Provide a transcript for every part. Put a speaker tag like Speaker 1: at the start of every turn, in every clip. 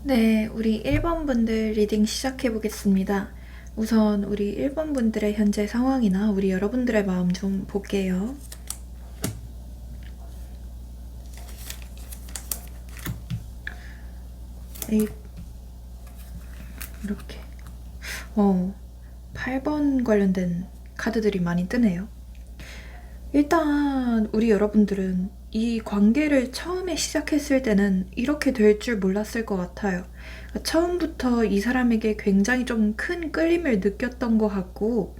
Speaker 1: 네, 우리 1번 분들 리딩 시작해 보겠습니다. 우선 우리 1번 분들의 현재 상황이나 우리 여러분들의 마음 좀 볼게요. 에이, 이렇게 8번 관련된 카드들이 많이 뜨네요. 일단 우리 여러분들은 이 관계를 처음에 시작했을 때는 이렇게 될 줄 몰랐을 것 같아요. 그러니까 처음부터 이 사람에게 굉장히 좀 큰 끌림을 느꼈던 것 같고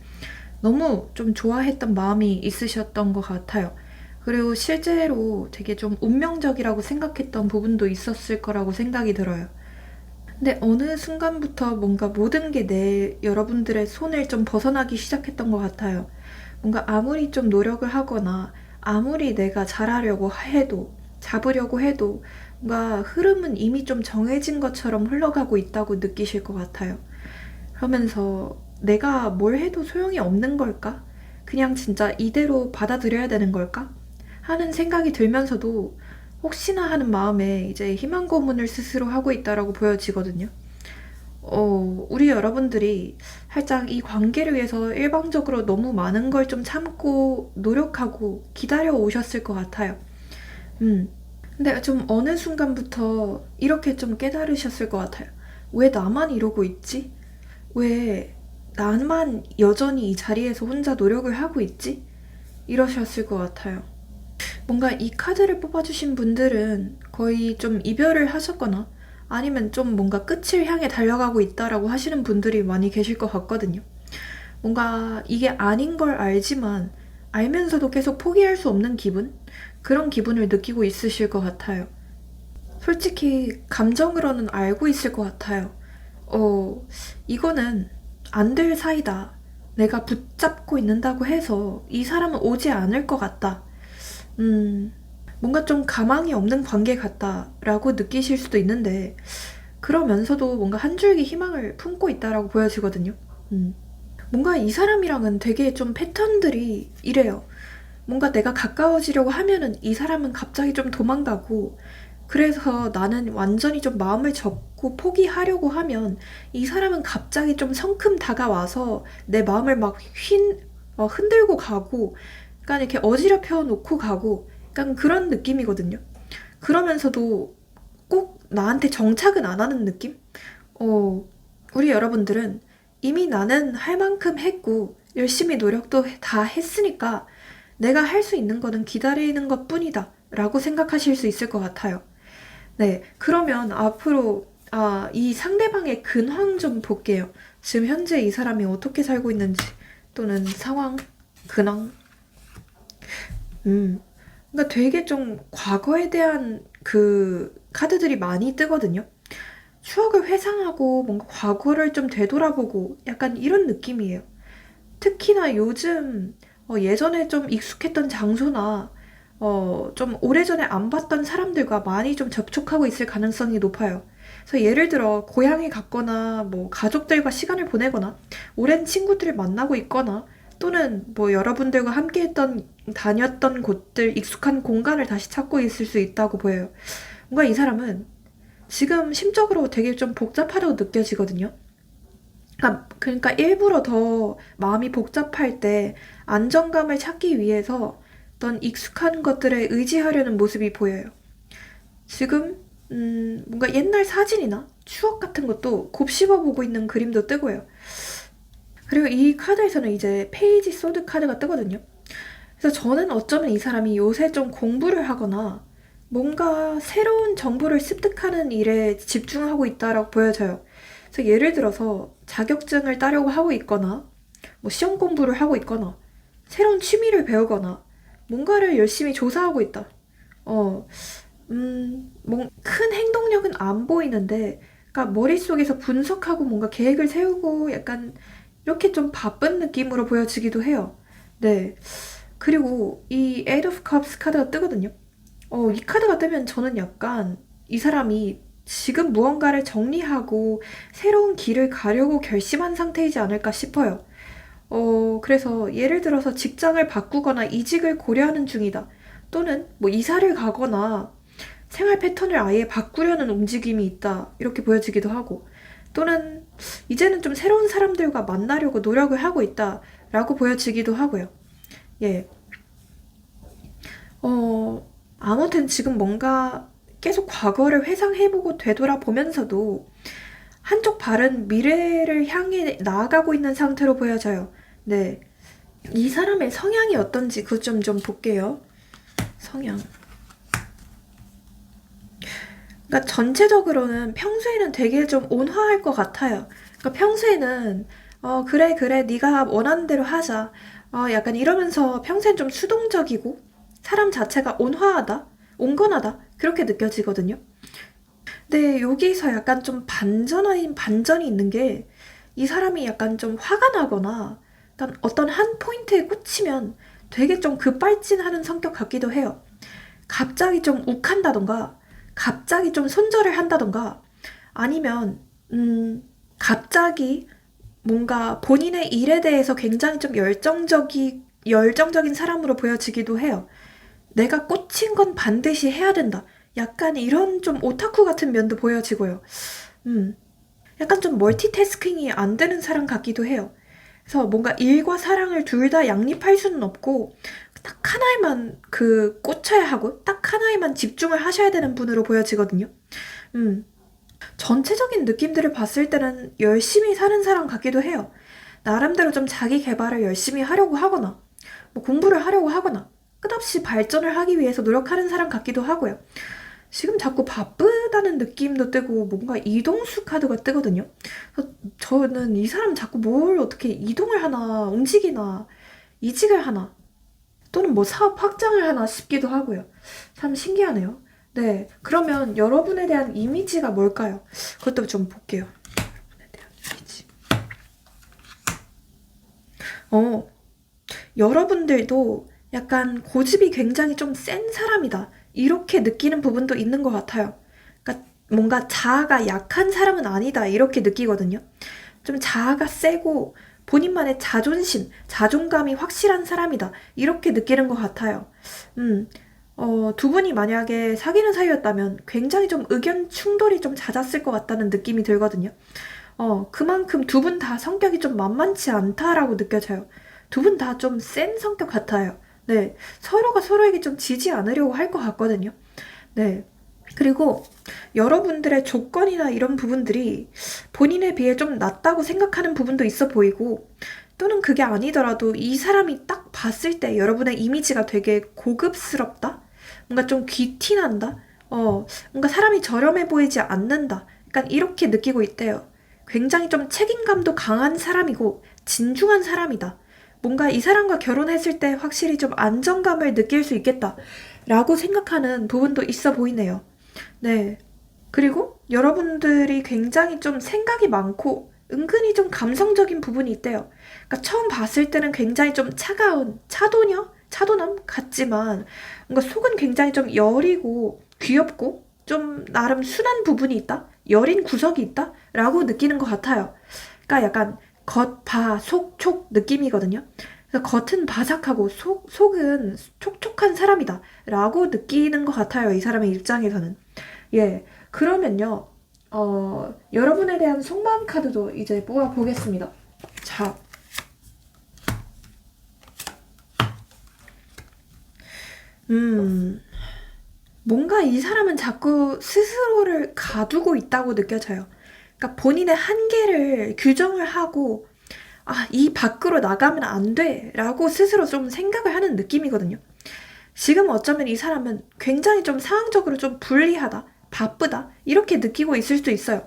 Speaker 1: 너무 좀 좋아했던 마음이 있으셨던 것 같아요. 그리고 실제로 되게 좀 운명적이라고 생각했던 부분도 있었을 거라고 생각이 들어요. 근데 어느 순간부터 뭔가 모든 게 여러분들의 손을 좀 벗어나기 시작했던 것 같아요. 뭔가 아무리 좀 노력을 하거나 아무리 내가 잘하려고 해도, 잡으려고 해도 뭔가 흐름은 이미 좀 정해진 것처럼 흘러가고 있다고 느끼실 것 같아요. 그러면서 내가 뭘 해도 소용이 없는 걸까? 그냥 진짜 이대로 받아들여야 되는 걸까? 하는 생각이 들면서도 혹시나 하는 마음에 이제 희망 고문을 스스로 하고 있다라고 보여지거든요. 우리 여러분들이 살짝 이 관계를 위해서 일방적으로 너무 많은 걸 좀 참고 노력하고 기다려 오셨을 것 같아요. 음. 근데 좀 어느 순간부터 이렇게 좀 깨달으셨을 것 같아요. 왜 나만 이러고 있지? 왜 나만 여전히 이 자리에서 혼자 노력을 하고 있지? 이러셨을 것 같아요. 뭔가 이 카드를 뽑아주신 분들은 거의 좀 이별을 하셨거나 아니면 좀 뭔가 끝을 향해 달려가고 있다라고 하시는 분들이 많이 계실 것 같거든요. 뭔가 이게 아닌 걸 알지만 알면서도 계속 포기할 수 없는 기분? 그런 기분을 느끼고 있으실 것 같아요. 솔직히 감정으로는 알고 있을 것 같아요. 이거는 안 될 사이다. 내가 붙잡고 있는다고 해서 이 사람은 오지 않을 것 같다. 뭔가 좀 가망이 없는 관계 같다라고 느끼실 수도 있는데, 그러면서도 뭔가 한 줄기 희망을 품고 있다라고 보여지거든요. 뭔가 이 사람이랑은 되게 좀 패턴들이 이래요. 뭔가 내가 가까워지려고 하면은 이 사람은 갑자기 좀 도망가고, 그래서 나는 완전히 좀 마음을 접고 포기하려고 하면 이 사람은 갑자기 좀 성큼 다가와서 내 마음을 막 흔들고 가고, 약간 이렇게 어지럽혀 놓고 가고, 약간 그런 느낌이거든요. 그러면서도 꼭 나한테 정착은 안 하는 느낌? 우리 여러분들은 이미 나는 할 만큼 했고, 열심히 노력도 다 했으니까 내가 할 수 있는 거는 기다리는 것 뿐이다. 라고 생각하실 수 있을 것 같아요. 네. 그러면 앞으로, 이 상대방의 근황 좀 볼게요. 지금 현재 이 사람이 어떻게 살고 있는지, 또는 상황, 근황. 음. 그러니까 되게 좀 과거에 대한 그 카드들이 많이 뜨거든요. 추억을 회상하고 뭔가 과거를 좀 되돌아보고 약간 이런 느낌이에요. 특히나 요즘 예전에 좀 익숙했던 장소나 좀 오래전에 안 봤던 사람들과 많이 좀 접촉하고 있을 가능성이 높아요. 그래서 예를 들어 고향에 갔거나 뭐 가족들과 시간을 보내거나 오랜 친구들을 만나고 있거나 또는 뭐 여러분들과 함께 다녔던 곳들 익숙한 공간을 다시 찾고 있을 수 있다고 보여요. 뭔가 이 사람은 지금 심적으로 되게 좀 복잡하다고 느껴지거든요. 그러니까 일부러 더 마음이 복잡할 때 안정감을 찾기 위해서 어떤 익숙한 것들에 의지하려는 모습이 보여요. 지금 뭔가 옛날 사진이나 추억 같은 것도 곱씹어 보고 있는 그림도 뜨고요. 그리고 이 카드에서는 이제 페이지 소드 카드가 뜨거든요. 그래서 저는 어쩌면 이 사람이 요새 좀 공부를 하거나 뭔가 새로운 정보를 습득하는 일에 집중하고 있다라고 보여져요. 그래서 예를 들어서 자격증을 따려고 하고 있거나 뭐 시험 공부를 하고 있거나 새로운 취미를 배우거나 뭔가를 열심히 조사하고 있다. 큰 행동력은 안 보이는데, 그러니까 머릿속에서 분석하고 뭔가 계획을 세우고 약간 이렇게 좀 바쁜 느낌으로 보여지기도 해요. 네. 그리고 이 Eight of Cups 카드가 뜨거든요. 이 카드가 뜨면 저는 약간 이 사람이 지금 무언가를 정리하고 새로운 길을 가려고 결심한 상태이지 않을까 싶어요. 그래서 예를 들어서 직장을 바꾸거나 이직을 고려하는 중이다. 또는 뭐 이사를 가거나 생활 패턴을 아예 바꾸려는 움직임이 있다. 이렇게 보여지기도 하고, 또는 이제는 좀 새로운 사람들과 만나려고 노력을 하고 있다. 라고 보여지기도 하고요. 예. 아무튼 지금 뭔가 계속 과거를 회상해보고 되돌아보면서도 한쪽 발은 미래를 향해 나아가고 있는 상태로 보여져요. 네. 이 사람의 성향이 어떤지 그것 좀 볼게요. 성향. 그러니까 전체적으로는 평소에는 되게 좀 온화할 것 같아요. 그러니까 평소에는 그래 그래 네가 원하는 대로 하자. 약간 이러면서 평소엔 좀 수동적이고 사람 자체가 온화하다, 온건하다 그렇게 느껴지거든요. 근데 여기서 약간 좀 반전 아닌 반전이 있는 게 이 사람이 약간 좀 화가 나거나 약간 어떤 한 포인트에 꽂히면 되게 좀 급발진하는 성격 같기도 해요. 갑자기 좀 욱한다던가 갑자기 좀 손절을 한다던가 아니면 갑자기 뭔가 본인의 일에 대해서 굉장히 좀 열정적인 사람으로 보여지기도 해요. 내가 꽂힌 건 반드시 해야 된다. 약간 이런 좀 오타쿠 같은 면도 보여지고요. 음, 약간 좀 멀티태스킹이 안 되는 사람 같기도 해요. 그래서 뭔가 일과 사랑을 둘 다 양립할 수는 없고 딱 하나에만 꽂혀야 하고 딱 하나에만 집중을 하셔야 되는 분으로 보여지거든요. 음, 전체적인 느낌들을 봤을 때는 열심히 사는 사람 같기도 해요. 나름대로 좀 자기 개발을 열심히 하려고 하거나 뭐 공부를 하려고 하거나 끝없이 발전을 하기 위해서 노력하는 사람 같기도 하고요. 지금 자꾸 바쁘다는 느낌도 뜨고 뭔가 이동수 카드가 뜨거든요. 그래서 저는 이 사람 자꾸 뭘 어떻게 이동을 하나, 움직이나, 이직을 하나, 또는 뭐 사업 확장을 하나 싶기도 하고요. 참 신기하네요. 네, 그러면 여러분에 대한 이미지가 뭘까요? 그것도 좀 볼게요. 여러분에 대한 이미지. 어, 여러분들도 약간 고집이 굉장히 좀 센 사람이다. 이렇게 느끼는 부분도 있는 것 같아요. 그러니까 뭔가 자아가 약한 사람은 아니다. 이렇게 느끼거든요. 좀 자아가 세고 본인만의 자존심, 자존감이 확실한 사람이다. 이렇게 느끼는 것 같아요. 음, 두 분이 만약에 사귀는 사이였다면 굉장히 좀 의견 충돌이 좀 잦았을 것 같다는 느낌이 들거든요. 그만큼 두 분 다 성격이 좀 만만치 않다라고 느껴져요. 두 분 다 좀 센 성격 같아요. 네. 서로가 서로에게 좀 지지 않으려고 할 것 같거든요. 네. 그리고 여러분들의 조건이나 이런 부분들이 본인에 비해 좀 낮다고 생각하는 부분도 있어 보이고, 또는 그게 아니더라도 이 사람이 딱 봤을 때 여러분의 이미지가 되게 고급스럽다? 뭔가 좀 귀티난다? 뭔가 사람이 저렴해 보이지 않는다. 약간 이렇게 느끼고 있대요. 굉장히 좀 책임감도 강한 사람이고 진중한 사람이다. 뭔가 이 사람과 결혼했을 때 확실히 좀 안정감을 느낄 수 있겠다. 라고 생각하는 부분도 있어 보이네요. 네. 그리고 여러분들이 굉장히 좀 생각이 많고 은근히 좀 감성적인 부분이 있대요. 그러니까 처음 봤을 때는 굉장히 좀 차가운 차도남 같지만 뭔가 속은 굉장히 좀 여리고 귀엽고 좀 나름 순한 부분이 있다? 여린 구석이 있다? 라고 느끼는 것 같아요. 그러니까 약간 겉, 바, 속, 촉 느낌이거든요. 그래서 겉은 바삭하고 속은 촉촉한 사람이다. 라고 느끼는 것 같아요. 이 사람의 입장에서는. 예. 그러면요. 여러분에 대한 속마음 카드도 이제 뽑아보겠습니다. 자. 뭔가 이 사람은 자꾸 스스로를 가두고 있다고 느껴져요. 그러니까 본인의 한계를 규정을 하고, 이 밖으로 나가면 안 돼. 라고 스스로 좀 생각을 하는 느낌이거든요. 지금 어쩌면 이 사람은 굉장히 좀 상황적으로 좀 불리하다, 바쁘다, 이렇게 느끼고 있을 수도 있어요.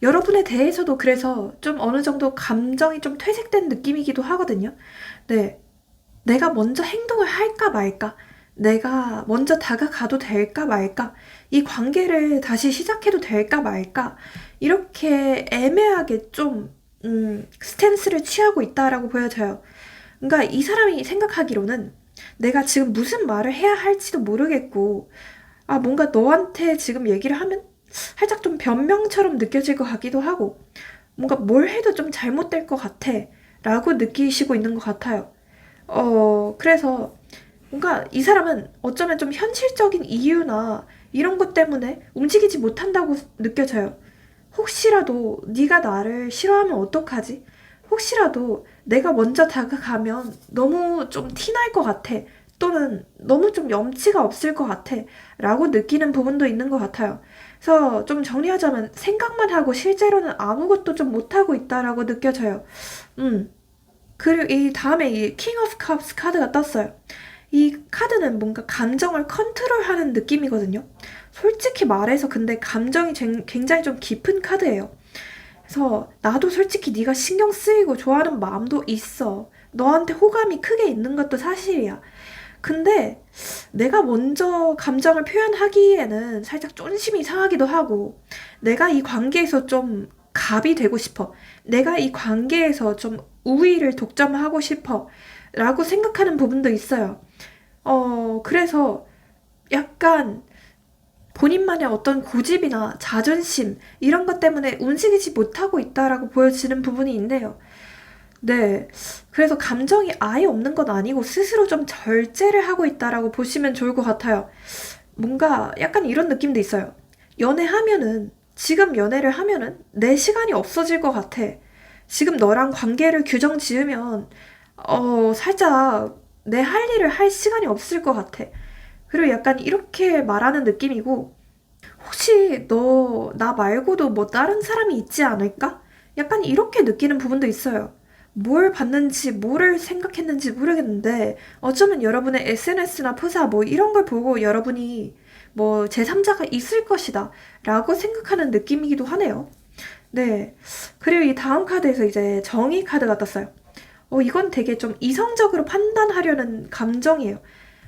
Speaker 1: 여러분에 대해서도 그래서 좀 어느 정도 감정이 좀 퇴색된 느낌이기도 하거든요. 네. 내가 먼저 행동을 할까 말까? 내가 먼저 다가가도 될까 말까? 이 관계를 다시 시작해도 될까 말까? 이렇게 애매하게 좀, 스탠스를 취하고 있다라고 보여져요. 그러니까 이 사람이 생각하기로는 내가 지금 무슨 말을 해야 할지도 모르겠고, 뭔가 너한테 지금 얘기를 하면 살짝 좀 변명처럼 느껴질 것 같기도 하고, 뭔가 뭘 해도 좀 잘못될 것 같아. 라고 느끼시고 있는 것 같아요. 그래서 뭔가 이 사람은 어쩌면 좀 현실적인 이유나 이런 것 때문에 움직이지 못한다고 느껴져요. 혹시라도 네가 나를 싫어하면 어떡하지? 혹시라도 내가 먼저 다가가면 너무 좀 티날 것 같아. 또는 너무 좀 염치가 없을 것 같아. 라고 느끼는 부분도 있는 것 같아요. 그래서 좀 정리하자면 생각만 하고 실제로는 아무것도 좀 못하고 있다라고 느껴져요. 음. 그리고 이 다음에 이 킹 오브 컵스 카드가 떴어요. 이 카드는 뭔가 감정을 컨트롤하는 느낌이거든요. 솔직히 말해서 근데 감정이 굉장히 좀 깊은 카드예요. 그래서 나도 솔직히 네가 신경 쓰이고 좋아하는 마음도 있어. 너한테 호감이 크게 있는 것도 사실이야. 근데 내가 먼저 감정을 표현하기에는 살짝 쫀심이 상하기도 하고, 내가 이 관계에서 좀 갑이 되고 싶어. 내가 이 관계에서 좀 우위를 독점하고 싶어. 라고 생각하는 부분도 있어요. 그래서 약간 본인만의 어떤 고집이나 자존심, 이런 것 때문에 움직이지 못하고 있다라고 보여지는 부분이 있네요. 네. 그래서 감정이 아예 없는 건 아니고 스스로 좀 절제를 하고 있다라고 보시면 좋을 것 같아요. 뭔가 약간 이런 느낌도 있어요. 연애하면은, 지금 연애를 하면은 내 시간이 없어질 것 같아. 지금 너랑 관계를 규정 지으면, 살짝 내 할 일을 할 시간이 없을 것 같아. 그리고 약간 이렇게 말하는 느낌이고, 혹시 너, 나 말고도 뭐 다른 사람이 있지 않을까? 약간 이렇게 느끼는 부분도 있어요. 뭘 봤는지, 뭐를 생각했는지 모르겠는데, 어쩌면 여러분의 SNS나 프사 뭐 이런 걸 보고 여러분이 뭐 제3자가 있을 것이다. 라고 생각하는 느낌이기도 하네요. 네. 그리고 이 다음 카드에서 이제 정의 카드가 떴어요. 이건 되게 좀 이성적으로 판단하려는 감정이에요.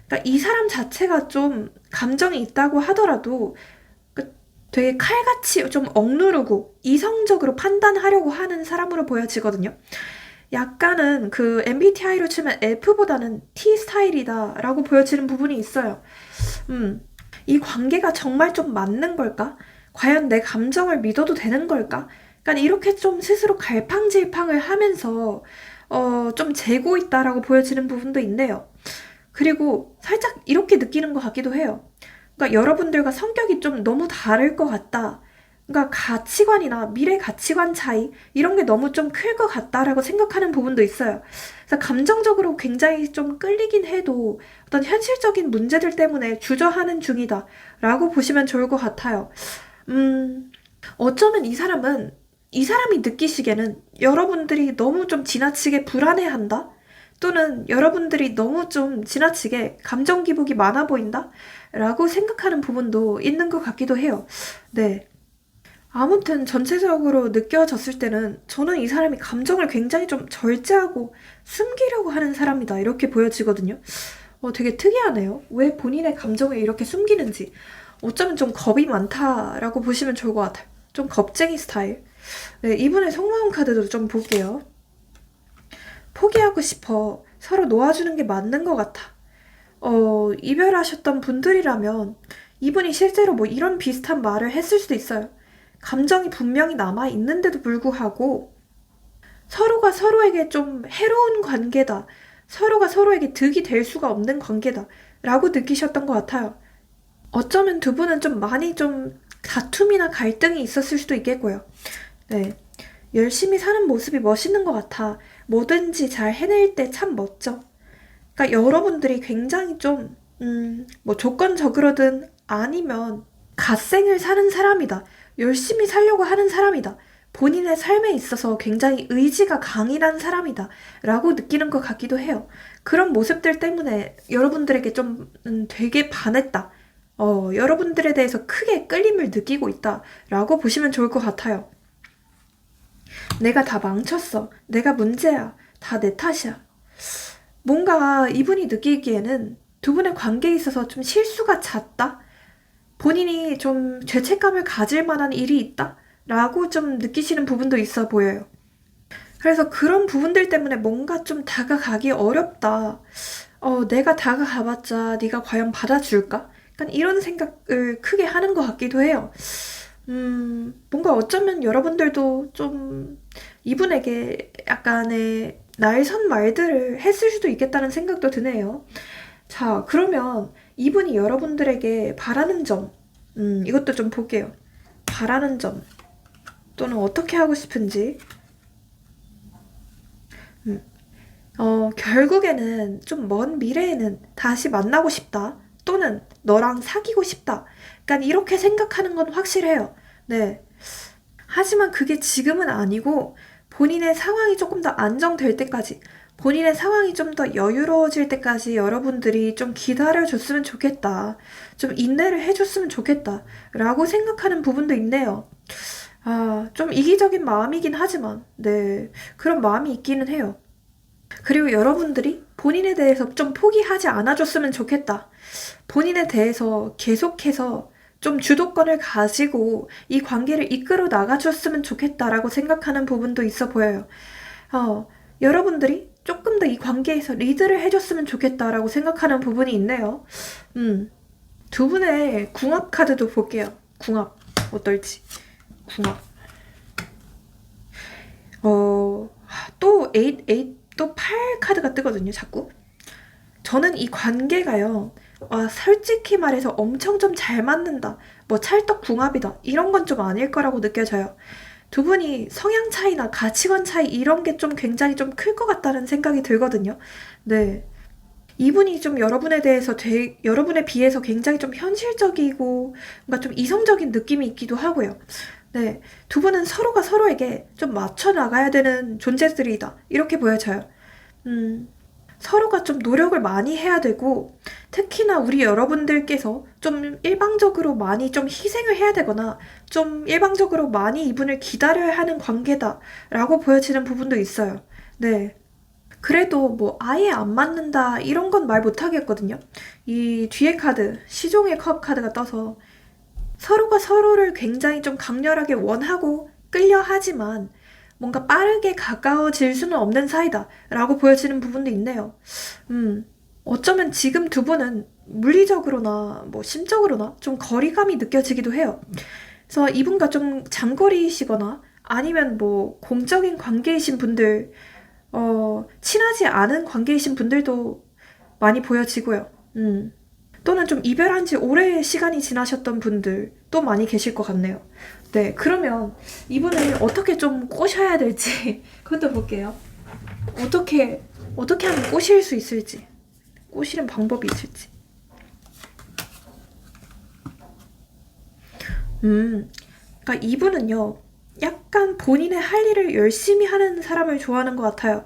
Speaker 1: 그러니까 이 사람 자체가 좀 감정이 있다고 하더라도 그 되게 칼같이 좀 억누르고 이성적으로 판단하려고 하는 사람으로 보여지거든요. 약간은 그 MBTI로 치면 F보다는 T 스타일이다라고 보여지는 부분이 있어요. 음, 이 관계가 정말 좀 맞는 걸까? 과연 내 감정을 믿어도 되는 걸까? 그러니까 이렇게 좀 스스로 갈팡질팡을 하면서 좀 재고 있다라고 보여지는 부분도 있네요. 그리고 살짝 이렇게 느끼는 것 같기도 해요. 그러니까 여러분들과 성격이 좀 너무 다를 것 같다. 그러니까 가치관이나 미래 가치관 차이 이런 게 너무 좀 클 것 같다라고 생각하는 부분도 있어요. 그래서 감정적으로 굉장히 좀 끌리긴 해도 어떤 현실적인 문제들 때문에 주저하는 중이다라고 보시면 좋을 것 같아요. 음, 어쩌면 이 사람이 느끼시기에는 여러분들이 너무 좀 지나치게 불안해한다? 또는 여러분들이 너무 좀 지나치게 감정 기복이 많아 보인다? 라고 생각하는 부분도 있는 것 같기도 해요. 네. 아무튼 전체적으로 느껴졌을 때는 저는 이 사람이 감정을 굉장히 좀 절제하고 숨기려고 하는 사람이다. 이렇게 보여지거든요. 되게 특이하네요. 왜 본인의 감정을 이렇게 숨기는지. 어쩌면 좀 겁이 많다라고 보시면 좋을 것 같아요. 좀 겁쟁이 스타일. 네, 이번에 속마음 카드도 좀 볼게요. 포기하고 싶어. 서로 놓아주는 게 맞는 것 같아. 이별하셨던 분들이라면 이분이 실제로 뭐 이런 비슷한 말을 했을 수도 있어요. 감정이 분명히 남아 있는데도 불구하고 서로가 서로에게 좀 해로운 관계다. 서로가 서로에게 득이 될 수가 없는 관계다. 라고 느끼셨던 것 같아요. 어쩌면 두 분은 좀 많이 좀 다툼이나 갈등이 있었을 수도 있겠고요. 네. 열심히 사는 모습이 멋있는 것 같아. 뭐든지 잘 해낼 때 참 멋져. 그러니까 여러분들이 굉장히 좀, 뭐 조건적으로든 아니면 갓생을 사는 사람이다. 열심히 살려고 하는 사람이다. 본인의 삶에 있어서 굉장히 의지가 강인한 사람이다. 라고 느끼는 것 같기도 해요. 그런 모습들 때문에 여러분들에게 좀 되게 반했다. 여러분들에 대해서 크게 끌림을 느끼고 있다. 라고 보시면 좋을 것 같아요. 내가 다 망쳤어. 내가 문제야. 다 내 탓이야. 뭔가 이분이 느끼기에는 두 분의 관계에 있어서 좀 실수가 잦다? 본인이 좀 죄책감을 가질 만한 일이 있다? 라고 좀 느끼시는 부분도 있어 보여요. 그래서 그런 부분들 때문에 뭔가 좀 다가가기 어렵다. 내가 다가가봤자 네가 과연 받아줄까? 약간 이런 생각을 크게 하는 것 같기도 해요. 뭔가 어쩌면 여러분들도 좀 이분에게 약간의 날선 말들을 했을 수도 있겠다는 생각도 드네요. 자, 그러면 이분이 여러분들에게 바라는 점, 이것도 좀 볼게요. 바라는 점 또는 어떻게 하고 싶은지. 음, 결국에는 좀 먼 미래에는 다시 만나고 싶다. 또는 너랑 사귀고 싶다. 그러니까 이렇게 생각하는 건 확실해요. 네. 하지만 그게 지금은 아니고 본인의 상황이 조금 더 안정될 때까지, 본인의 상황이 좀 더 여유로워질 때까지 여러분들이 좀 기다려줬으면 좋겠다. 좀 인내를 해줬으면 좋겠다. 라고 생각하는 부분도 있네요. 아, 좀 이기적인 마음이긴 하지만, 네. 그런 마음이 있기는 해요. 그리고 여러분들이 본인에 대해서 좀 포기하지 않아줬으면 좋겠다. 본인에 대해서 계속해서 좀 주도권을 가지고 이 관계를 이끌어 나가줬으면 좋겠다라고 생각하는 부분도 있어 보여요. 어, 여러분들이 조금 더 이 관계에서 리드를 해줬으면 좋겠다라고 생각하는 부분이 있네요. 두 분의 궁합 카드도 볼게요. 궁합 어떨지. 궁합. 또 8, 또 8 카드가 뜨거든요, 자꾸. 저는 이 관계가요, 솔직히 말해서 엄청 좀 잘 맞는다. 뭐 찰떡궁합이다. 이런 건 좀 아닐 거라고 느껴져요. 두 분이 성향 차이나 가치관 차이 이런 게 좀 굉장히 좀 클 것 같다는 생각이 들거든요. 네. 이분이 좀 여러분에 비해서 굉장히 좀 현실적이고 뭔가 좀 이성적인 느낌이 있기도 하고요. 네. 두 분은 서로가 서로에게 좀 맞춰 나가야 되는 존재들이다. 이렇게 보여져요. 음. 서로가 좀 노력을 많이 해야 되고, 특히나 우리 여러분들께서 좀 일방적으로 많이 좀 희생을 해야 되거나, 좀 일방적으로 많이 이분을 기다려야 하는 관계다라고 보여지는 부분도 있어요. 네. 그래도 뭐 아예 안 맞는다 이런 건 말 못하겠거든요. 이 뒤에 카드, 시종의 컵 카드가 떠서 서로가 서로를 굉장히 좀 강렬하게 원하고 끌려 하지만 뭔가 빠르게 가까워질 수는 없는 사이다 라고 보여지는 부분도 있네요. 어쩌면 지금 두 분은 물리적으로나 뭐 심적으로나 좀 거리감이 느껴지기도 해요. 그래서 이분과 좀 장거리이시거나 아니면 뭐 공적인 관계이신 분들, 친하지 않은 관계이신 분들도 많이 보여지고요. 또는 좀 이별한 지 오래 시간이 지나셨던 분들도 많이 계실 것 같네요. 네, 그러면 이분을 어떻게 좀 꼬셔야 될지 그것도 볼게요. 어떻게 하면 꼬실 수 있을지, 꼬시는 방법이 있을지. 그러니까 이분은요, 약간 본인의 할 일을 열심히 하는 사람을 좋아하는 것 같아요.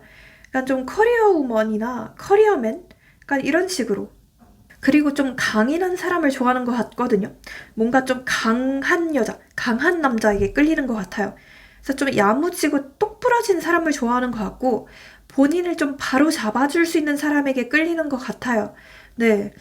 Speaker 1: 약간 좀 커리어 우먼이나 커리어맨? 약간 이런 식으로. 그리고 좀 강인한 사람을 좋아하는 것 같거든요. 뭔가 좀 강한 여자, 강한 남자에게 끌리는 것 같아요. 그래서 좀 야무지고 똑부러진 사람을 좋아하는 것 같고, 본인을 좀 바로 잡아줄 수 있는 사람에게 끌리는 것 같아요. 네.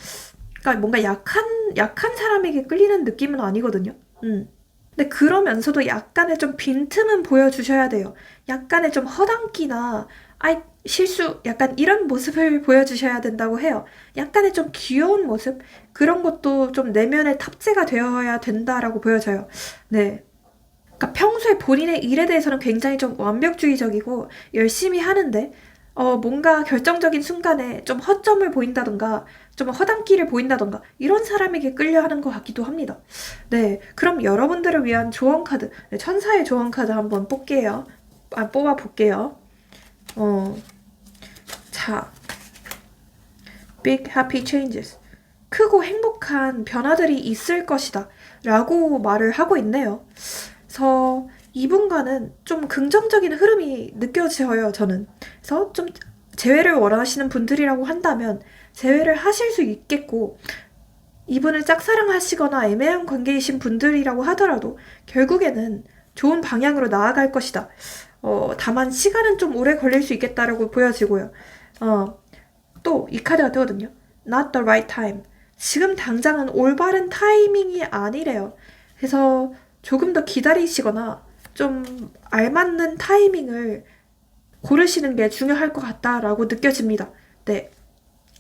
Speaker 1: 그러니까 뭔가 약한 사람에게 끌리는 느낌은 아니거든요. 근데 그러면서도 약간의 좀 빈틈은 보여주셔야 돼요. 약간의 좀 허당기나, 아이, 실수, 약간 이런 모습을 보여주셔야 된다고 해요. 약간의 좀 귀여운 모습? 그런 것도 좀 내면에 탑재가 되어야 된다라고 보여져요. 네. 그러니까 평소에 본인의 일에 대해서는 굉장히 좀 완벽주의적이고 열심히 하는데, 뭔가 결정적인 순간에 좀 허점을 보인다던가, 좀 허당기를 보인다던가, 이런 사람에게 끌려하는 것 같기도 합니다. 네. 그럼 여러분들을 위한 조언 카드, 네, 천사의 조언 카드 한번 뽑아볼게요. 자, Big Happy Changes. 크고 행복한 변화들이 있을 것이다. 라고 말을 하고 있네요. 그래서 이분과는 좀 긍정적인 흐름이 느껴져요, 저는. 그래서 좀 재회를 원하시는 분들이라고 한다면 재회를 하실 수 있겠고, 이분을 짝사랑하시거나 애매한 관계이신 분들이라고 하더라도 결국에는 좋은 방향으로 나아갈 것이다. 다만 시간은 좀 오래 걸릴 수 있겠다라고 보여지고요. 또 이 카드가 뜨거든요. Not the right time. 지금 당장은 올바른 타이밍이 아니래요. 그래서 조금 더 기다리시거나 좀 알맞는 타이밍을 고르시는 게 중요할 것 같다라고 느껴집니다. 네.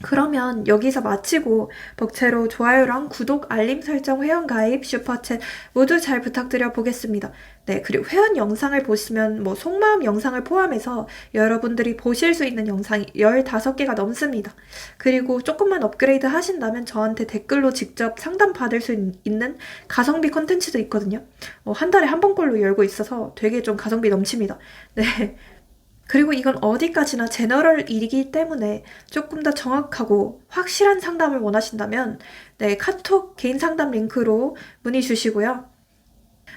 Speaker 1: 그러면 여기서 마치고 복채로 좋아요랑 구독, 알림 설정, 회원가입, 슈퍼챗 모두 잘 부탁드려 보겠습니다. 네, 그리고 회원 영상을 보시면 뭐 속마음 영상을 포함해서 여러분들이 보실 수 있는 영상이 15개가 넘습니다. 그리고 조금만 업그레이드 하신다면 저한테 댓글로 직접 상담 받을 수 있는 가성비 콘텐츠도 있거든요. 한 달에 한 번꼴로 열고 있어서 되게 좀 가성비 넘칩니다. 네. 그리고 이건 어디까지나 제너럴이기 때문에 조금 더 정확하고 확실한 상담을 원하신다면 네, 카톡 개인 상담 링크로 문의 주시고요.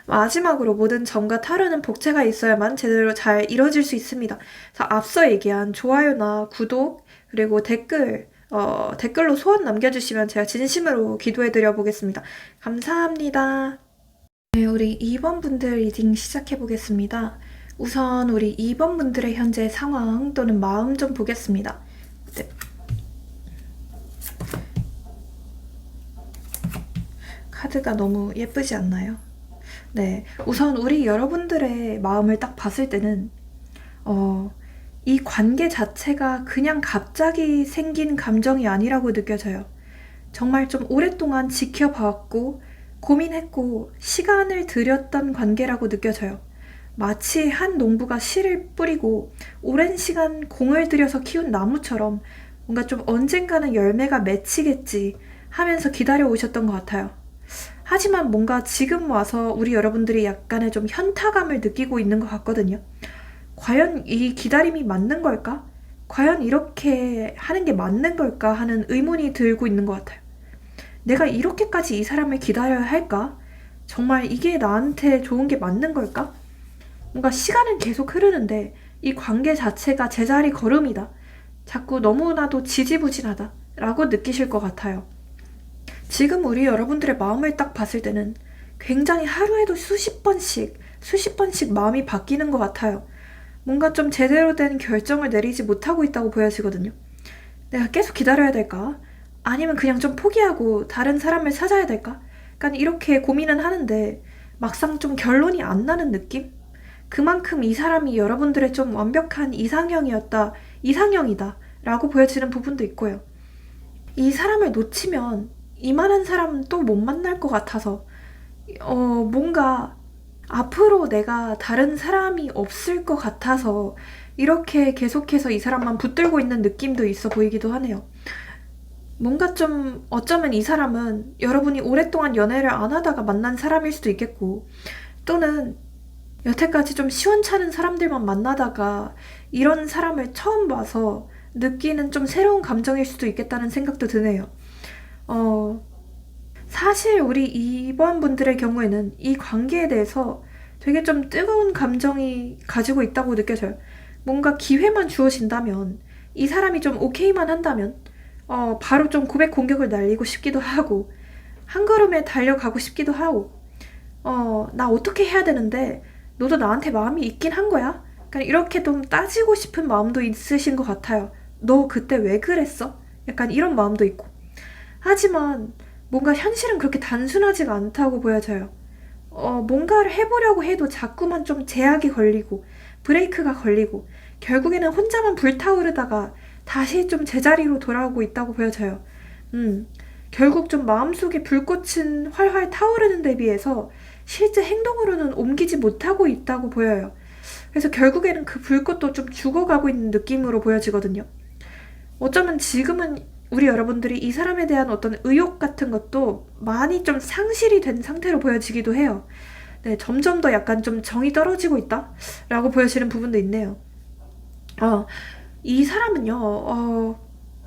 Speaker 1: 마지막으로 모든 점과 타로는 복채가 있어야만 제대로 잘 이루어질 수 있습니다. 자, 앞서 얘기한 좋아요나 구독 그리고 댓글로 소원 남겨주시면 제가 진심으로 기도해드려 보겠습니다. 감사합니다. 네, 우리 2번 분들 리딩 시작해 보겠습니다. 우선 우리 2번 분들의 현재 상황 또는 마음 좀 보겠습니다. 네. 카드가 너무 예쁘지 않나요? 네, 우선 우리 여러분들의 마음을 딱 봤을 때는 이 관계 자체가 그냥 갑자기 생긴 감정이 아니라고 느껴져요. 정말 좀 오랫동안 지켜봐왔고 고민했고 시간을 들였던 관계라고 느껴져요. 마치 한 농부가 씨를 뿌리고 오랜 시간 공을 들여서 키운 나무처럼 뭔가 좀 언젠가는 열매가 맺히겠지 하면서 기다려 오셨던 것 같아요. 하지만 뭔가 지금 와서 우리 여러분들이 약간의 좀 현타감을 느끼고 있는 것 같거든요. 과연 이 기다림이 맞는 걸까? 과연 이렇게 하는 게 맞는 걸까? 하는 의문이 들고 있는 것 같아요. 내가 이렇게까지 이 사람을 기다려야 할까? 정말 이게 나한테 좋은 게 맞는 걸까? 뭔가 시간은 계속 흐르는데 이 관계 자체가 제자리 걸음이다. 자꾸 너무나도 지지부진하다 라고 느끼실 것 같아요. 지금 우리 여러분들의 마음을 딱 봤을 때는 굉장히 하루에도 수십 번씩 마음이 바뀌는 것 같아요. 뭔가 좀 제대로 된 결정을 내리지 못하고 있다고 보여지거든요. 내가 계속 기다려야 될까? 아니면 그냥 좀 포기하고 다른 사람을 찾아야 될까? 약간 이렇게 고민은 하는데 막상 좀 결론이 안 나는 느낌? 그만큼 이 사람이 여러분들의 좀 완벽한 이상형이다 라고 보여지는 부분도 있고요. 이 사람을 놓치면 이만한 사람 또 못 만날 것 같아서 뭔가 앞으로 내가 다른 사람이 없을 것 같아서 이렇게 계속해서 이 사람만 붙들고 있는 느낌도 있어 보이기도 하네요. 뭔가 좀 어쩌면 이 사람은 여러분이 오랫동안 연애를 안 하다가 만난 사람일 수도 있겠고 또는 여태까지 좀 시원찮은 사람들만 만나다가 이런 사람을 처음 봐서 느끼는 좀 새로운 감정일 수도 있겠다는 생각도 드네요. 사실 우리 2번 분들의 경우에는 이 관계에 대해서 되게 좀 뜨거운 감정이 가지고 있다고 느껴져요. 뭔가 기회만 주어진다면 이 사람이 좀 오케이만 한다면 바로 좀 고백 공격을 날리고 싶기도 하고 한 걸음에 달려가고 싶기도 하고 나 어떻게 해야 되는데 너도 나한테 마음이 있긴 한 거야? 그러니까 이렇게 좀 따지고 싶은 마음도 있으신 것 같아요. 너 그때 왜 그랬어? 약간 이런 마음도 있고. 하지만 뭔가 현실은 그렇게 단순하지가 않다고 보여져요. 뭔가를 해보려고 해도 자꾸만 좀 제약이 걸리고 브레이크가 걸리고 결국에는 혼자만 불타오르다가 다시 좀 제자리로 돌아오고 있다고 보여져요. 결국 좀 마음속에 불꽃은 활활 타오르는 데 비해서 실제 행동으로는 옮기지 못하고 있다고 보여요. 그래서 결국에는 그 불꽃도 좀 죽어가고 있는 느낌으로 보여지거든요. 어쩌면 지금은 우리 여러분들이 이 사람에 대한 어떤 의욕 같은 것도 많이 좀 상실이 된 상태로 보여지기도 해요. 네, 점점 더 약간 좀 정이 떨어지고 있다? 라고 보여지는 부분도 있네요. 이 사람은요,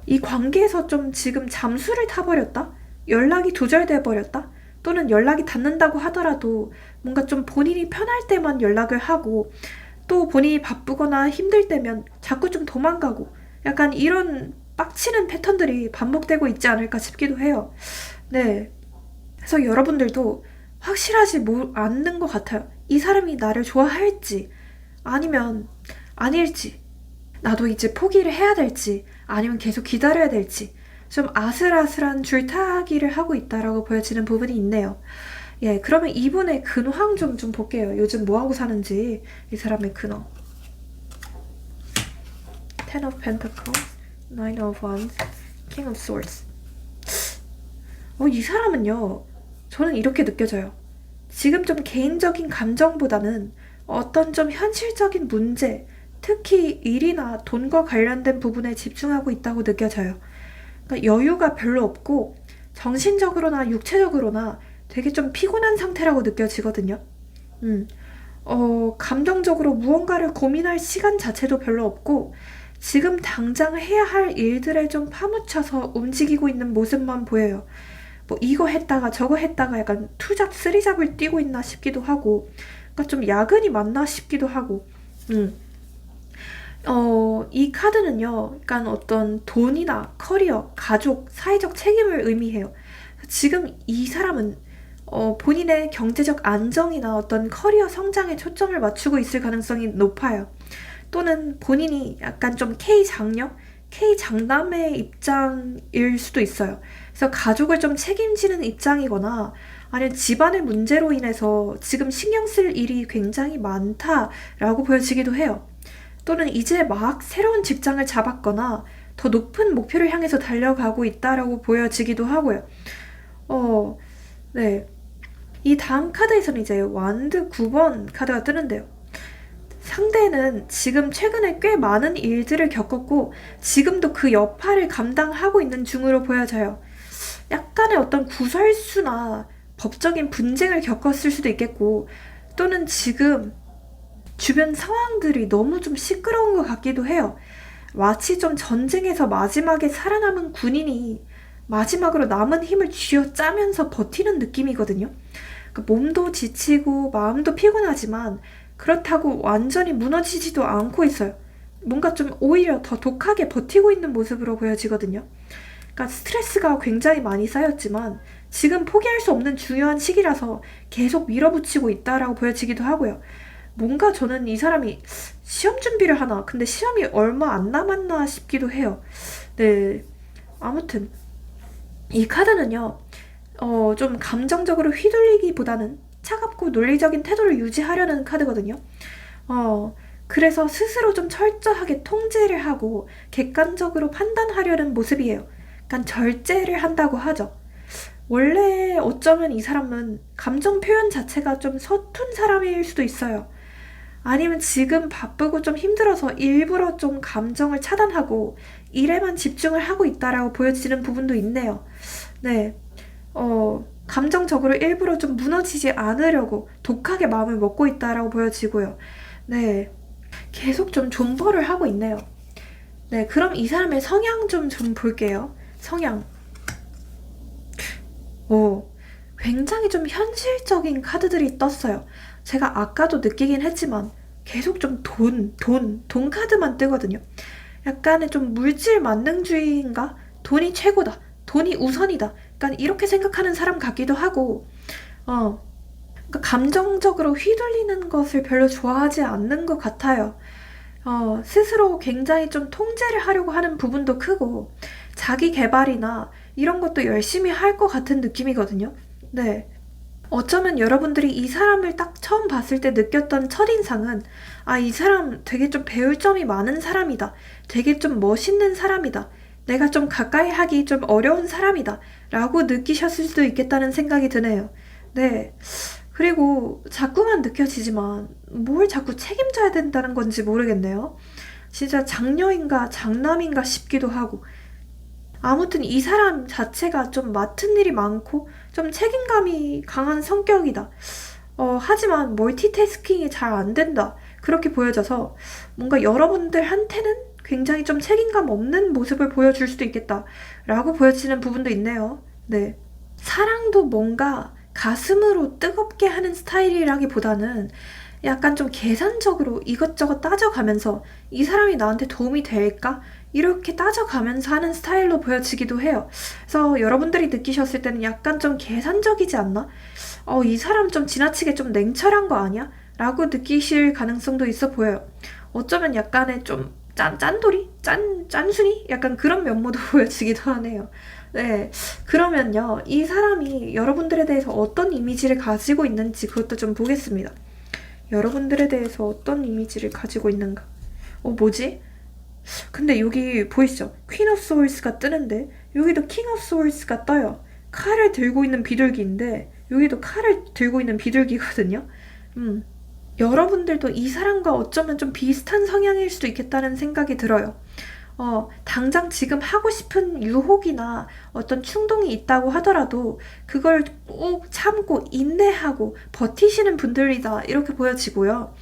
Speaker 1: 이 관계에서 좀 지금 잠수를 타버렸다? 연락이 두절돼 버렸다? 또는 연락이 닿는다고 하더라도 뭔가 좀 본인이 편할 때만 연락을 하고 또 본인이 바쁘거나 힘들 때면 자꾸 좀 도망가고 약간 이런 빡치는 패턴들이 반복되고 있지 않을까 싶기도 해요. 네. 그래서 여러분들도 확실하지 않는 것 같아요. 이 사람이 나를 좋아할지 아니면 아닐지 나도 이제 포기를 해야 될지 아니면 계속 기다려야 될지 좀 아슬아슬한 줄타기를 하고 있다라고 보여지는 부분이 있네요. 예, 그러면 이분의 근황 좀 볼게요. 요즘 뭐하고 사는지 이 사람의 근황. Ten of Pentacles, Nine of Wands, king of swords. 이 사람은요, 저는 이렇게 느껴져요. 지금 좀 개인적인 감정보다는 어떤 좀 현실적인 문제, 특히 일이나 돈과 관련된 부분에 집중하고 있다고 느껴져요. 그러니까 여유가 별로 없고 정신적으로나 육체적으로나 되게 좀 피곤한 상태라고 느껴지거든요. 음, 감정적으로 무언가를 고민할 시간 자체도 별로 없고 지금 당장 해야 할 일들에 좀 파묻혀서 움직이고 있는 모습만 보여요. 뭐 이거 했다가 저거 했다가 약간 투잡 쓰리잡을 뛰고 있나 싶기도 하고 그러니까 좀 야근이 맞나 싶기도 하고 음. 이 카드는요, 약간 어떤 돈이나 커리어, 가족, 사회적 책임을 의미해요. 지금 이 사람은 본인의 경제적 안정이나 어떤 커리어 성장에 초점을 맞추고 있을 가능성이 높아요. 또는 본인이 약간 좀 K장녀, K장남의 입장일 수도 있어요. 그래서 가족을 좀 책임지는 입장이거나 아니면 집안의 문제로 인해서 지금 신경 쓸 일이 굉장히 많다라고 보여지기도 해요. 또는 이제 막 새로운 직장을 잡았거나 더 높은 목표를 향해서 달려가고 있다라고 보여지기도 하고요. 네. 이 다음 카드에서는 이제 완드 9번 카드가 뜨는데요. 상대는 지금 최근에 꽤 많은 일들을 겪었고 지금도 그 여파를 감당하고 있는 중으로 보여져요. 약간의 어떤 구설수나 법적인 분쟁을 겪었을 수도 있겠고 또는 지금 주변 상황들이 너무 좀 시끄러운 것 같기도 해요. 마치 좀 전쟁에서 마지막에 살아남은 군인이 마지막으로 남은 힘을 쥐어짜면서 버티는 느낌이거든요. 몸도 지치고 마음도 피곤하지만 그렇다고 완전히 무너지지도 않고 있어요. 뭔가 좀 오히려 더 독하게 버티고 있는 모습으로 보여지거든요. 그러니까 스트레스가 굉장히 많이 쌓였지만 지금 포기할 수 없는 중요한 시기라서 계속 밀어붙이고 있다라고 보여지기도 하고요. 뭔가 저는 이 사람이 시험 준비를 하나? 근데 시험이 얼마 안 남았나 싶기도 해요. 네. 아무튼 이 카드는요. 좀 감정적으로 휘둘리기보다는 차갑고 논리적인 태도를 유지하려는 카드거든요. 그래서 스스로 좀 철저하게 통제를 하고 객관적으로 판단하려는 모습이에요. 약간 절제를 한다고 하죠. 원래 어쩌면 이 사람은 감정 표현 자체가 좀 서툰 사람일 수도 있어요. 아니면 지금 바쁘고 좀 힘들어서 일부러 좀 감정을 차단하고 일에만 집중을 하고 있다라고 보여지는 부분도 있네요. 네. 감정적으로 일부러 좀 무너지지 않으려고 독하게 마음을 먹고 있다라고 보여지고요. 네. 계속 좀 존버를 하고 있네요. 네. 그럼 이 사람의 성향 좀 볼게요. 성향. 굉장히 좀 현실적인 카드들이 떴어요. 제가 아까도 느끼긴 했지만 계속 좀 돈 카드만 뜨거든요. 약간의 좀 물질 만능주의인가? 돈이 최고다. 돈이 우선이다. 약간 이렇게 생각하는 사람 같기도 하고, 그러니까 감정적으로 휘둘리는 것을 별로 좋아하지 않는 것 같아요. 스스로 굉장히 좀 통제를 하려고 하는 부분도 크고, 자기 개발이나 이런 것도 열심히 할 것 같은 느낌이거든요. 네. 어쩌면 여러분들이 이 사람을 딱 처음 봤을 때 느꼈던 첫인상은 이 사람 되게 좀 배울 점이 많은 사람이다. 되게 좀 멋있는 사람이다. 내가 좀 가까이 하기 좀 어려운 사람이다. 라고 느끼셨을 수도 있겠다는 생각이 드네요. 네. 그리고 자꾸만 느껴지지만 뭘 자꾸 책임져야 된다는 건지 모르겠네요. 진짜 장녀인가 장남인가 싶기도 하고 아무튼 이 사람 자체가 좀 맡은 일이 많고 좀 책임감이 강한 성격이다. 하지만 멀티태스킹이 잘 안 된다. 그렇게 보여져서 뭔가 여러분들한테는 굉장히 좀 책임감 없는 모습을 보여줄 수도 있겠다. 라고 보여지는 부분도 있네요. 네. 사랑도 뭔가 가슴으로 뜨겁게 하는 스타일이라기보다는 약간 좀 계산적으로 이것저것 따져가면서 이 사람이 나한테 도움이 될까? 이렇게 따져가면서 하는 스타일로 보여지기도 해요. 그래서 여러분들이 느끼셨을 때는 약간 좀 계산적이지 않나? 이 사람 좀 지나치게 좀 냉철한 거 아니야? 라고 느끼실 가능성도 있어 보여요. 어쩌면 약간의 좀 짠돌이? 짠순이? 약간 그런 면모도 보여지기도 하네요. 네. 그러면요. 이 사람이 여러분들에 대해서 어떤 이미지를 가지고 있는지 그것도 좀 보겠습니다. 여러분들에 대해서 어떤 이미지를 가지고 있는가? 뭐지? 근데 여기 보이시죠? 퀸 오브 소울스가 뜨는데 여기도 킹 오브 스월드가 떠요. 칼을 들고 있는 비둘기인데 여기도 칼을 들고 있는 비둘기거든요. 여러분들도 이 사람과 어쩌면 좀 비슷한 성향일 수도 있겠다는 생각이 들어요. 당장 지금 하고 싶은 유혹이나 어떤 충동이 있다고 하더라도 그걸 꼭 참고 인내하고 버티시는 분들이다 이렇게 보여지고요.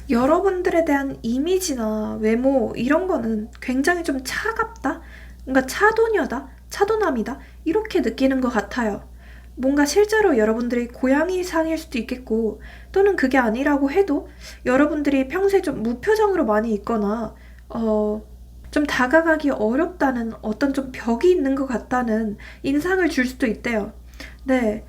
Speaker 1: 여러분들에 대한 이미지나 외모 이런 거는 굉장히 좀 차갑다? 뭔가 차도녀다? 차도남이다? 이렇게 느끼는 것 같아요. 뭔가 실제로 여러분들이 고양이상일 수도 있겠고 또는 그게 아니라고 해도 여러분들이 평소에 좀 무표정으로 많이 있거나 좀 다가가기 어렵다는 어떤 좀 벽이 있는 것 같다는 인상을 줄 수도 있대요. 네.